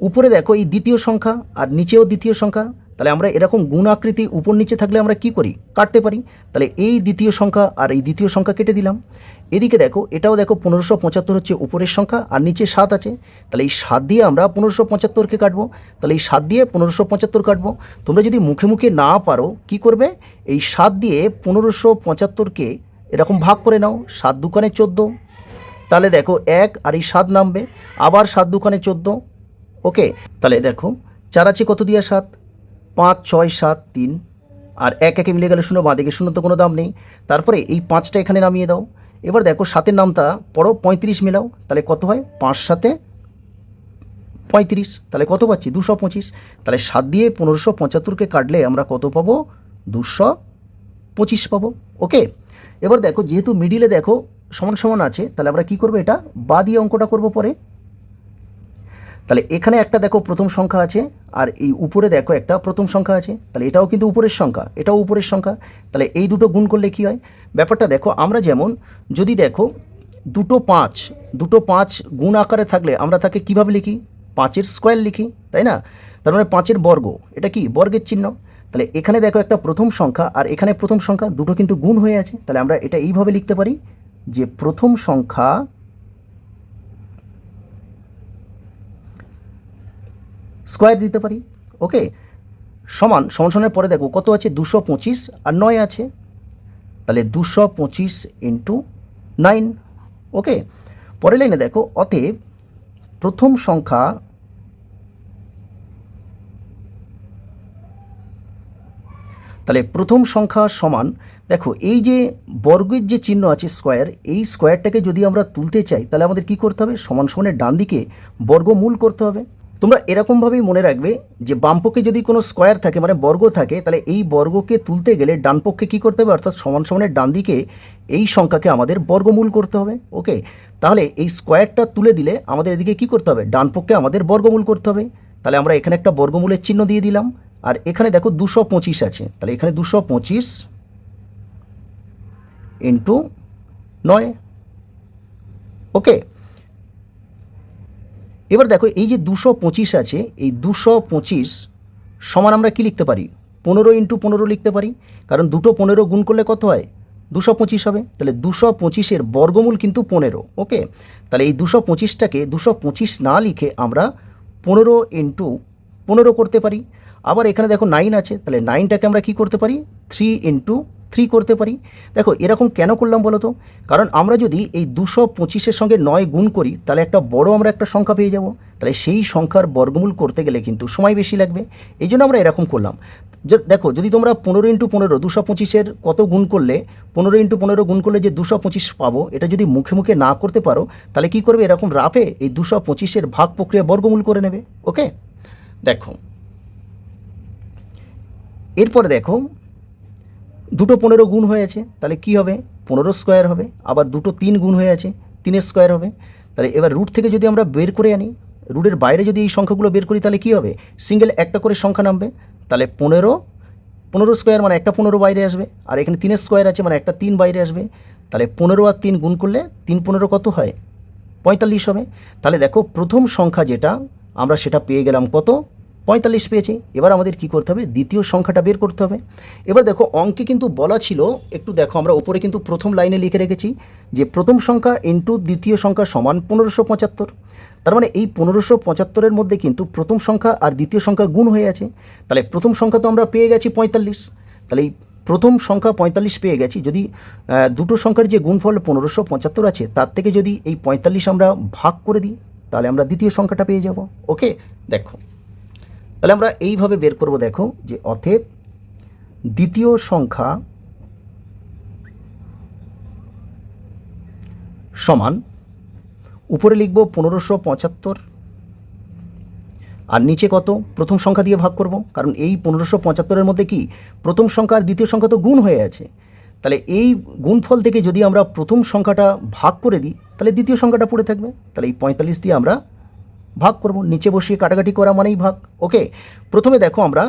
Speaker 1: উপরে দেখো এই দ্বিতীয় সংখ্যা আর নিচেও দ্বিতীয় সংখ্যা। তাহলে আমরা এরকম গুণ আকৃতি উপর নিচে থাকলে আমরা কি করি, কাটতে পারি। তাহলে এই দ্বিতীয় সংখ্যা আর এই দ্বিতীয় সংখ্যা কেটে দিলাম। এদিকে দেখো এটাও দেখো 1575 হচ্ছে উপরের সংখ্যা আর নিচে 7 আছে, তাহলে এই 7 দিয়ে আমরা 1575কে কাটবো। তাহলে এই 7 দিয়ে 1575 কাটবো। তোমরা যদি মুখে মুখে না পারো কি করবে, এই 7 দিয়ে 1575কে এরকম ভাগ করে নাও, 7 দুকানে 14। তাহলে দেখো 1 আর এই 7 নামবে, আবার 7 দুকানে 14। ওকে, তাহলে দেখো 4 আছে কত দিয়ে 7, 5 6 7 3, আর 1 একে মিলে গেলে 0, বাঁ দিকে 0 তো কোনো দাম নেই। তারপরে এই 5টা এখানে নামিয়ে দাও। এবার দেখো 7-এর নামটা পড়ো 35 মেলাও, তাহলে কত হয় 5 7 35, তাহলে কত পাচ্ছি 225। তাহলে 7 দিয়ে 1575কে কাটলে আমরা কত পাবো, 225 পাবো। ওকে, এবার দেখো যেহেতু মিডিলে দেখো সমান সমান আছে, তাহলে আমরা কি করব, এটা বা দিয়ে অঙ্কটা করব পরে। তাহলে এখানে একটা দেখো প্রথম সংখ্যা আছে, আর এই উপরে দেখো একটা প্রথম সংখ্যা আছে, তাহলে এটাও কিন্তু উপরের সংখ্যা, এটাও উপরের সংখ্যা। তাহলে এই দুটো গুণ করলে কি হয়, ব্যাপারটা দেখো আমরা যেমন যদি দেখো দুটো পাঁচ গুণ আকারে থাকলে আমরা তাকে কিভাবে লিখি, 5-এর স্কোয়ার লিখি, তাই না। তার মানে 5-এর বর্গ, এটা কি বর্গের চিহ্ন। তাহলে এখানে দেখো একটা প্রথম সংখ্যা আর এখানে প্রথম সংখ্যা, দুটো কিন্তু গুণ হয়ে আছে। তাহলে আমরা এটা এইভাবে লিখতে পারি যে প্রথম সংখ্যা স্কোয়ার দিতে পারি। ওকে, সমান সমানের পরে দেখো কত আছে 225 আর 9 আছে, তাহলে 225 ইন্টু 9। ওকে, পরের লাইনে দেখো অতএব প্রথম সংখ্যা তাহলে প্রথম সংখ্যা সমান, দেখো এই যে বর্গের যে চিহ্ন আছে স্কোয়ার, এই স্কোয়ারটাকে যদি আমরা তুলতে চাই তাহলে আমাদের কি করতে হবে, সমান সমানের ডান দিকে বর্গমূল করতে হবে। তোমরা এরকমভাবেই মনে রাখবে যে বামপক্ষে যদি কোনো স্কোয়ার থাকে মানে বর্গ থাকে, তাহলে এই বর্গকে তুলতে গেলে ডান পক্ষে কী করতে হবে, অর্থাৎ সমান সমানের ডান দিকে এই সংখ্যাকে আমাদের বর্গমূল করতে হবে। ওকে, তাহলে এই স্কোয়ারটা তুলে দিলে আমাদের এদিকে কী করতে হবে, ডান পক্ষে আমাদের বর্গমূল করতে হবে। তাহলে আমরা এখানে একটা বর্গমূলের চিহ্ন দিয়ে দিলাম, আর এখানে দেখো 225 আছে, তাহলে এখানে 225 ইন্টু 9। ওকে, এবার দেখো এই যে 225 আছে, এই 225 সমান আমরা কি লিখতে পারি, 15 ইন্টু 15 লিখতে পারি, কারণ দুটো 15 গুণ করলে কত হয় 225 হবে। তাহলে 225-এর বর্গমূল কিন্তু 15। ওকে, তাহলে এই 225টাকে 225 না লিখে আমরা 15 ইন্টু 15 করতে পারি। আবার এখানে দেখো 9 আছে, তাহলে 9টাকে আমরা কি করতে পারি 3 ইন্টু 3 করতে পারি। দেখো এরকম কেন করলাম বলো তো, কারণ আমরা যদি এই 225-এর সঙ্গে 9 গুণ করি তাহলে একটা বড় আমরা একটা সংখ্যা পেয়ে যাব, তাহলে সেই সংখ্যার বর্গমূল করতে গেলে কিন্তু সময় বেশি লাগবে, এই জন্য আমরা এরকম করলাম। দেখো যদি তোমরা 15 ইন্টু 15 225-এর কত গুণ করলে 15 ইন্টু 15 গুণ করলে যে 225 পাবো, এটা যদি মুখে মুখে না করতে পারো তাহলে কি করবে, এরকম রাফে এই 225-এর ভাগ প্রক্রিয়া বর্গমূল করে নেবে। ওকে, দেখো এরপরে দেখো দুটো 15 গুণ হয়েছে, তাহলে কি হবে 15 স্কোয়ার হবে। আবার দুটো 3 গুণ হয়ে আছে, 3 স্কোয়ার হবে। তাহলে এবার রুট থেকে যদি আমরা বের করে আনি, রুটের বাইরে যদি এই সংখ্যাগুলো বের করি তাহলে কি হবে, সিঙ্গেল একটা করে সংখ্যা নামবে। তাহলে 15 স্কোয়ার মানে একটা 15 বাইরে আসবে, আর এখানে 3 স্কোয়ার আছে মানে একটা 3 বাইরে আসবে। তাহলে 15 আর 3 গুণ করলে 3 15 কত হয় 45 হবে। তাহলে দেখো প্রথম সংখ্যা যেটা আমরা সেটা পেয়ে গেলাম কত, 45 পেয়েছি। এবার আমাদের কি করতে হবে, দ্বিতীয় সংখ্যাটা বের করতে হবে। এবার দেখো অঙ্কে কিন্তু বলা ছিল, একটু দেখো আমরা উপরে কিন্তু প্রথম লাইনে লিখে রেখেছি যে প্রথম সংখ্যা ইন্টু দ্বিতীয় সংখ্যা সমান 1575। তার মানে এই 1575-এর মধ্যে কিন্তু প্রথম সংখ্যা আর দ্বিতীয় সংখ্যা গুণ হয়ে আছে। তাহলে প্রথম সংখ্যা তো আমরা পেয়ে গেছি 45, তাহলে এই প্রথম সংখ্যা 45 পেয়ে গেছি। যদি দুটো সংখ্যার যে গুণফল 1575 আছে তার থেকে যদি এই 45 আমরা ভাগ করে দিই তাহলে আমরা দ্বিতীয় সংখ্যাটা পেয়ে যাব। ওকে, দেখো তাহলে আমরা এইভাবে বের করব। দেখো যে অতএব দ্বিতীয় সংখ্যা সমান উপরে লিখব 1575 আর নিচে কত প্রথম সংখ্যা দিয়ে ভাগ করব, কারণ এই 1575-এর মধ্যে কি প্রথম সংখ্যা আর দ্বিতীয় সংখ্যা তো গুণ হয়ে আছে। তাহলে এই গুণফল থেকে যদি আমরা প্রথম সংখ্যাটা ভাগ করে দিই তাহলে দ্বিতীয় সংখ্যাটা পড়ে থাকবে। তাহলে এই 45 দিয়ে আমরা ভাগ করব, নিচে বসিয়ে কাটাকাটি করা মানেই ভাগ। ওকে, প্রথমে দেখো আমরা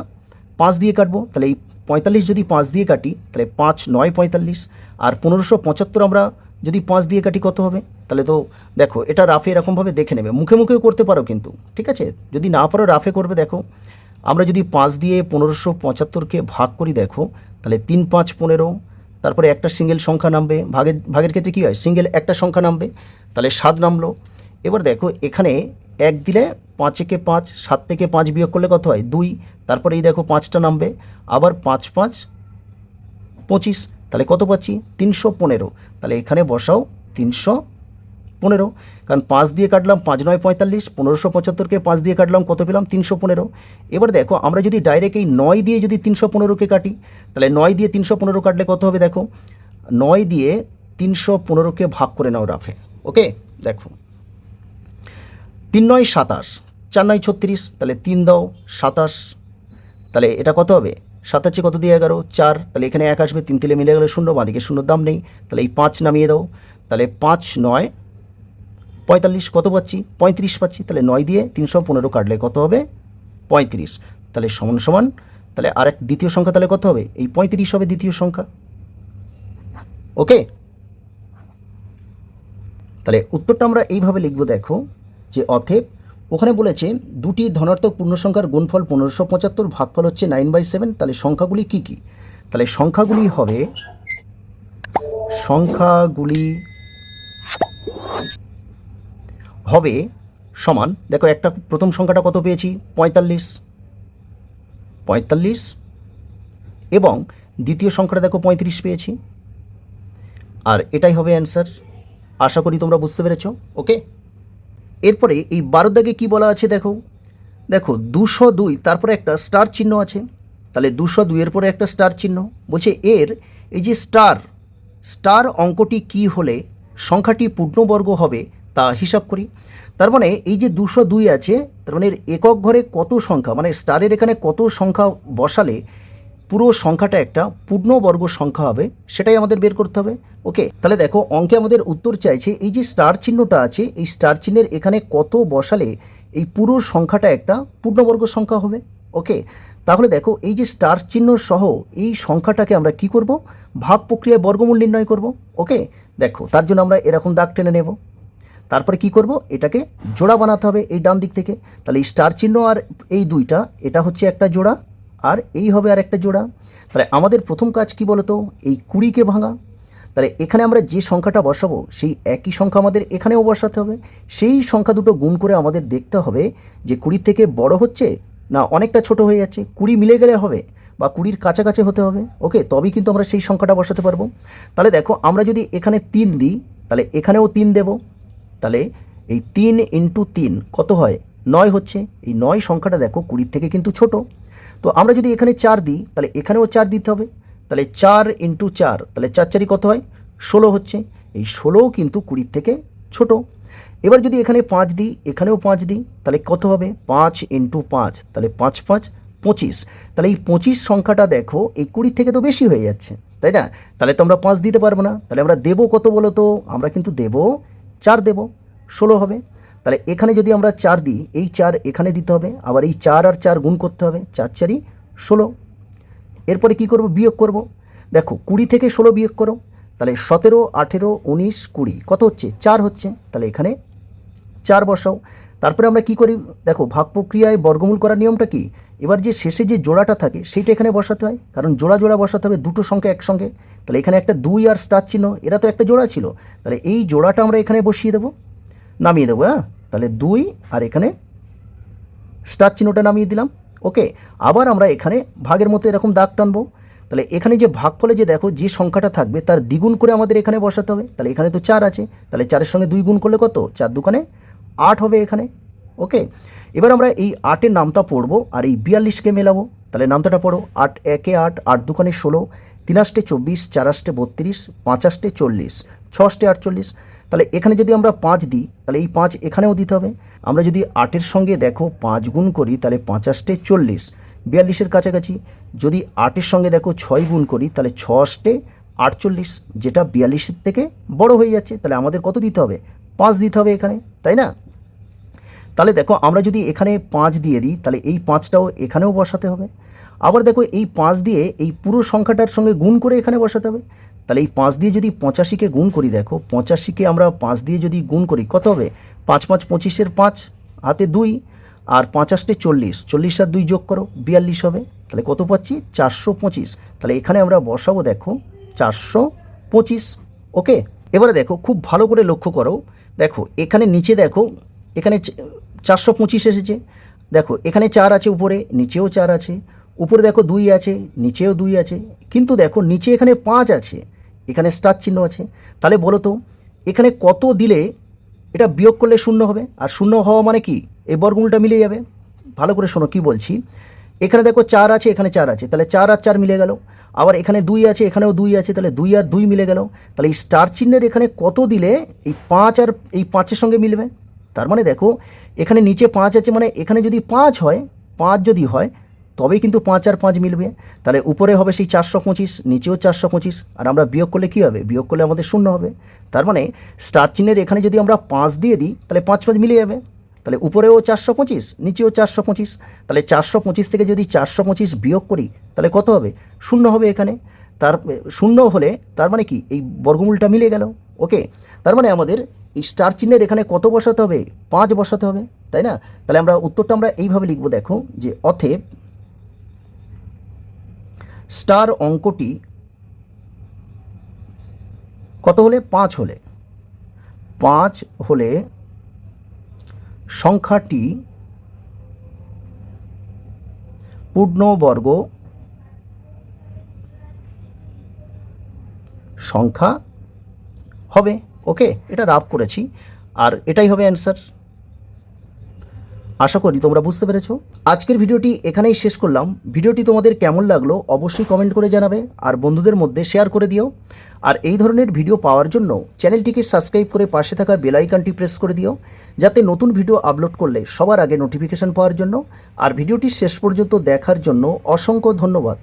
Speaker 1: 5 দিয়ে কাটবো। তাহলে এই 45 যদি 5 দিয়ে কাটি তাহলে 5 9 45, আর 1575 আমরা যদি 5 দিয়ে কাটি কত হবে? তাহলে তো দেখো এটা রাফে এরকমভাবে দেখে নেবে, মুখে মুখেও করতে পারো কিন্তু, ঠিক আছে? যদি না পারো রাফে করবে। দেখো আমরা যদি 5 দিয়ে 1575-কে ভাগ করি, দেখো তাহলে 3 5 15, তারপরে একটা সিঙ্গেল সংখ্যা নামবে, ভাগের ক্ষেত্রে কী হয় সিঙ্গেল একটা সংখ্যা নামবে, তাহলে 7 নামলো। এবার দেখো এখানে 1 দিলে 5 একে 5, 7 থেকে 5 বিয়োগ করলে কত হয় 2, তারপরে এই দেখো 5টা নামবে, আবার 5 5 25, তাহলে কত পাচ্ছি 315। তাহলে এখানে বসাও 315, কারণ 5 দিয়ে কাটলাম 5 9 45, 1575-কে 5 দিয়ে কাটলাম কত পেলাম 315। এবার দেখো আমরা যদি ডাইরেক্ট এই 9 দিয়ে যদি 315-কে কাটি তাহলে 9 দিয়ে 315 কাটলে কত হবে? দেখো 9 দিয়ে 315-কে ভাগ করে নাও রাফে। ওকে, দেখো 3 9 27, 4 9 36, তাহলে 3 দাও 27, তাহলে এটা কত হবে 7 কত দিয়ে 11 4, তাহলে এখানে 1 আসবে, 3 তিলে মিলে গেলে 0, বাঁদিকে 0 দাম নেই, তাহলে এই 5 নামিয়ে দাও, তাহলে 5 9 45, কত পাচ্ছি 35 পাচ্ছি। তাহলে 9 দিয়ে 315 কাটলে কত হবে 35, তাহলে সমান সমান, তাহলে আর এক দ্বিতীয় সংখ্যা তাহলে কত হবে এই 35 হবে দ্বিতীয় সংখ্যা। ওকে, তাহলে উত্তরটা আমরা এইভাবে লিখব। দেখো যে অতএব ওখানে বলেছে দুটি ধনাত্মক পূর্ণসংখ্যার গুণফল 1575, ভাগফল হচ্ছে 9/7, তাহলে সংখ্যাগুলি কি কি? তাহলে সংখ্যাগুলি হবে সমান, দেখো একটা প্রথম সংখ্যাটা কত পেয়েছি 45, এবং দ্বিতীয় সংখ্যাটা দেখো 35 পেয়েছি, আর এটাই হবে অ্যান্সার। আশা করি তোমরা বুঝতে পেরেছো। ওকে, এরপরে এই 12 দাগে কী বলা আছে? দেখো 202, তারপরে একটা স্টার চিহ্ন আছে, তাহলে 202-এর পরে একটা স্টার চিহ্ন বলছে এর এই যে স্টার অঙ্কটি কি হলে সংখ্যাটি পূর্ণবর্গ হবে তা হিসাব করি। তার মানে এই যে 202 আছে, তার মানে এর একক ঘরে কত সংখ্যা, মানে স্টারের এখানে কত সংখ্যা বসালে পুরো সংখ্যাটা একটা পূর্ণবর্গ সংখ্যা হবে সেটাই আমাদের বের করতে হবে। ওকে, তাহলে দেখো অঙ্কে আমাদের উত্তর চাইছে এই যে স্টার চিহ্নটা আছে, এই স্টার চিহ্নের এখানে কত বসালে এই পুরো সংখ্যাটা একটা পূর্ণবর্গ সংখ্যা হবে। ওকে, তাহলে দেখো এই যে স্টার চিহ্ন সহ এই সংখ্যাটাকে আমরা কি করব? ভাগ প্রক্রিয়ায় বর্গমূল নির্ণয় করব। ওকে, দেখো তার জন্য আমরা এরকম দাগ টেনে নেব, তারপরে কি করব? এটাকে জোড়া বানাতে হবে এই ডান দিক থেকে। তাহলে এই স্টার চিহ্ন আর এই দুইটা, এটা হচ্ছে একটা জোড়া, আর এই হবে আর একটা জোড়া। তাহলে আমাদের প্রথম কাজ কি বলতো? এই 20-কে ভাঙা। তাহলে এখানে আমরা যে সংখ্যাটা বসাবো সেই একই সংখ্যা আমাদের এখানেও বসাতে হবে। সেই সংখ্যা দুটো গুণ করে আমাদের দেখতে হবে যে 20 থেকে বড় হচ্ছে না অনেকটা ছোট হয়ে যাচ্ছে। 20 মিলে গেলে হবে বা 20-র কাছাকাছি হতে হবে। ওকে, তবেই কিন্তু আমরা সেই সংখ্যাটা বসাতে পারবো। তাহলে দেখো আমরা যদি এখানে 3 দিই তাহলে এখানেও 3 দেব, তাহলে এই 3 × 3 কত হয় 9 হচ্ছে। এই 9 সংখ্যাটা দেখো 20 থেকে কিন্তু ছোট। তো আমরা যদি এখানে 4 দিই তাহলে এখানেও 4 দিতে হবে, তাহলে 4 × 4, তাহলে 4 4 কত হয় 16 হচ্ছে। এই 16 কিন্তু 20 থেকে ছোট। এবার যদি এখানে 5 দিই, এখানেও 5 দিই, তাহলে কত হবে 5 × 5, তাহলে 5 5 25। তাহলে এই 25 সংখ্যাটা দেখো এই 20 থেকে তো বেশি হয়ে যাচ্ছে, তাই না? তাহলে তো আমরা 5 দিতে পারবো না, তাহলে আমরা দেবো কত বলো তো? আমরা কিন্তু দেবো 4 দেবো, 16 হবে। তাহলে এখানে যদি আমরা 4 দিই, এই 4 এখানে দিতে হবে, আবার এই 4 আর 4 গুণ করতে হবে, 4 4 16। এরপরে কি করব? বিয়োগ করব। দেখো 20 থেকে 16 বিয়োগ করো, তাহলে 17 18 19 20 কত হচ্ছে 4 হচ্ছে, তাহলে এখানে 4 বসাও। তারপরে আমরা কি করি? দেখো ভাগ প্রক্রিয়ায় বর্গমূল করার নিয়মটা কি? এবার যে শেষে যে জোড়াটা থাকে সেইটা এখানে বসাতে হয়, কারণ জোড়া জোড়া বসাতে হবে, দুটো সংখ্যা একসঙ্গে। তাহলে এখানে একটা 2 আর স্টার চিহ্ন, এরা তো একটা জোড়া ছিল, তাহলে এই জোড়াটা আমরা এখানে বসিয়ে দেবো, নামিয়ে দেবো। হ্যাঁ, তাহলে 2 আর এখানে স্টার চিহ্নটা নামিয়ে দিলাম। ওকে, আবার আমরা এখানে ভাগের মতো এরকম দাগ টানবো। তাহলে এখানে যে ভাগফলে যে দেখো যে সংখ্যাটা থাকবে তার দ্বিগুণ করে আমাদের এখানে বসাতে হবে। তাহলে এখানে তো 4 আছে, তাহলে 4-এর সঙ্গে 2 গুণ করলে কত, 4 দুগুণে 8 হবে এখানে। ওকে, এবার আমরা এই 8-এর নামতা পড়বো আর এই 42কে মেলাবো। তাহলে নামতাটা পড়ো, 8 একে 8, 8 দুগুণে 16, 3 আষ্টে 24, 4 আষ্টে 32, 5 আষ্টে 40, 6 আষ্টে 48। তাহলে এখানে যদি আমরা 5 দিই তাহলে এই 5 এখানেও দিতে হবে। আমরা যদি 8-এর সঙ্গে দেখো 5 গুণ করি তাহলে 5 আষ্টে 40, 42-এর কাছাকাছি। যদি 8-এর সঙ্গে দেখো 6 গুণ করি তাহলে 6 আষ্টে 48, যেটা 42-এর থেকে বড় হয়ে যাচ্ছে। তাহলে আমাদের কত দিতে হবে, 5 দিতে হবে এখানে, তাই না? তাহলে দেখো আমরা যদি এখানে 5 দিয়ে দিই তাহলে এই 5টাও এখানেও বসাতে হবে। আবার দেখো এই 5 দিয়ে এই পুরো সংখ্যাটার সঙ্গে গুণ করে এখানে বসাতে হবে। তাহলে এই 5 দিয়ে যদি 85কে গুণ করি, দেখো 85কে আমরা 5 দিয়ে যদি গুণ করি কত হবে, 5 5 25-এর 5 হাতে 2 আর 5 আষ্টে 40, 40 আর 2 যোগ করো 42 হবে। তাহলে কত পাচ্ছি, 425। তাহলে এখানে আমরা বসাবো দেখো 425। ওকে, এবারে দেখো খুব ভালো করে লক্ষ্য করো, দেখো এখানে নিচে দেখো এখানে 425 এসেছে। দেখো এখানে 4 আছে, উপরে নিচেও 4 আছে, উপরে দেখো 2 আছে, নিচেও 2 আছে, কিন্তু দেখো নিচে এখানে 5 আছে, এখানে স্টার চিহ্ন আছে। তাহলে বলো তো এখানে কত দিলে এটা বিয়োগ করলে 0 হবে? আর 0 হওয়া মানে কি, এই বর্গমূলটা মিলে যাবে। ভালো করে শোনো কি বলছি। এখানে দেখো 4 আছে, এখানে 4 আছে, তাহলে 4 আর 4 মিলে গেল। আবার এখানে 2 আছে, এখানেও 2 আছে, তাহলে 2 আর 2 মিলে গেল। তাহলে এই স্টার চিহ্নের এখানে কত দিলে এই 5 আর এই 5-এর সঙ্গে মিলবে? তার মানে দেখো এখানে নিচে 5 আছে, মানে এখানে যদি 5 হয়, 5 যদি হয় তবেই কিন্তু 5 আর 5 মিলবে। তাহলে উপরে হবে সেই 425, নিচেও 425, আর আমরা বিয়োগ করলে কী হবে, বিয়োগ করলে আমাদের 0 হবে। তার মানে স্টার চিহ্নের এখানে যদি আমরা 5 দিয়ে দিই তাহলে 5 5 মিলে যাবে। তাহলে উপরেও 425, নিচেও 425। তাহলে 425 থেকে যদি 425 বিয়োগ করি তাহলে কত হবে, 0 হবে এখানে। তার 0 হলে তার মানে কি, এই বর্গমূলটা মিলে গেল। ওকে, তার মানে আমাদের এই স্টার চিহ্নের এখানে কত বসাতে হবে, 5 বসাতে হবে, তাই না? তাহলে আমরা উত্তরটা আমরা এইভাবে লিখব, দেখো যে অতএব স্টার অঙ্কটি কত হলে, 5 হলে, 5 হলে সংখ্যাটি পূর্ণবর্গ সংখ্যা হবে। ওকে, এটা রাফ করেছি আর এটাই হবে অ্যান্সার। আশা করি তোমরা বুঝতে পেরেছো। আজকের ভিডিওটি এখানেই শেষ করলাম। ভিডিওটি তোমাদের কেমন লাগলো অবশ্যই কমেন্ট করে জানাবে আর বন্ধুদের মধ্যে শেয়ার করে দিও। আর এই ধরনের ভিডিও পাওয়ার জন্য চ্যানেলটিকে সাবস্ক্রাইব করে পাশে থাকা বেল আইকনটি প্রেস করে দিও, যাতে নতুন ভিডিও আপলোড করলে সবার আগে নোটিফিকেশন পাওয়ার জন্য। আর ভিডিওটি শেষ পর্যন্ত দেখার জন্য অসংখ্য ধন্যবাদ।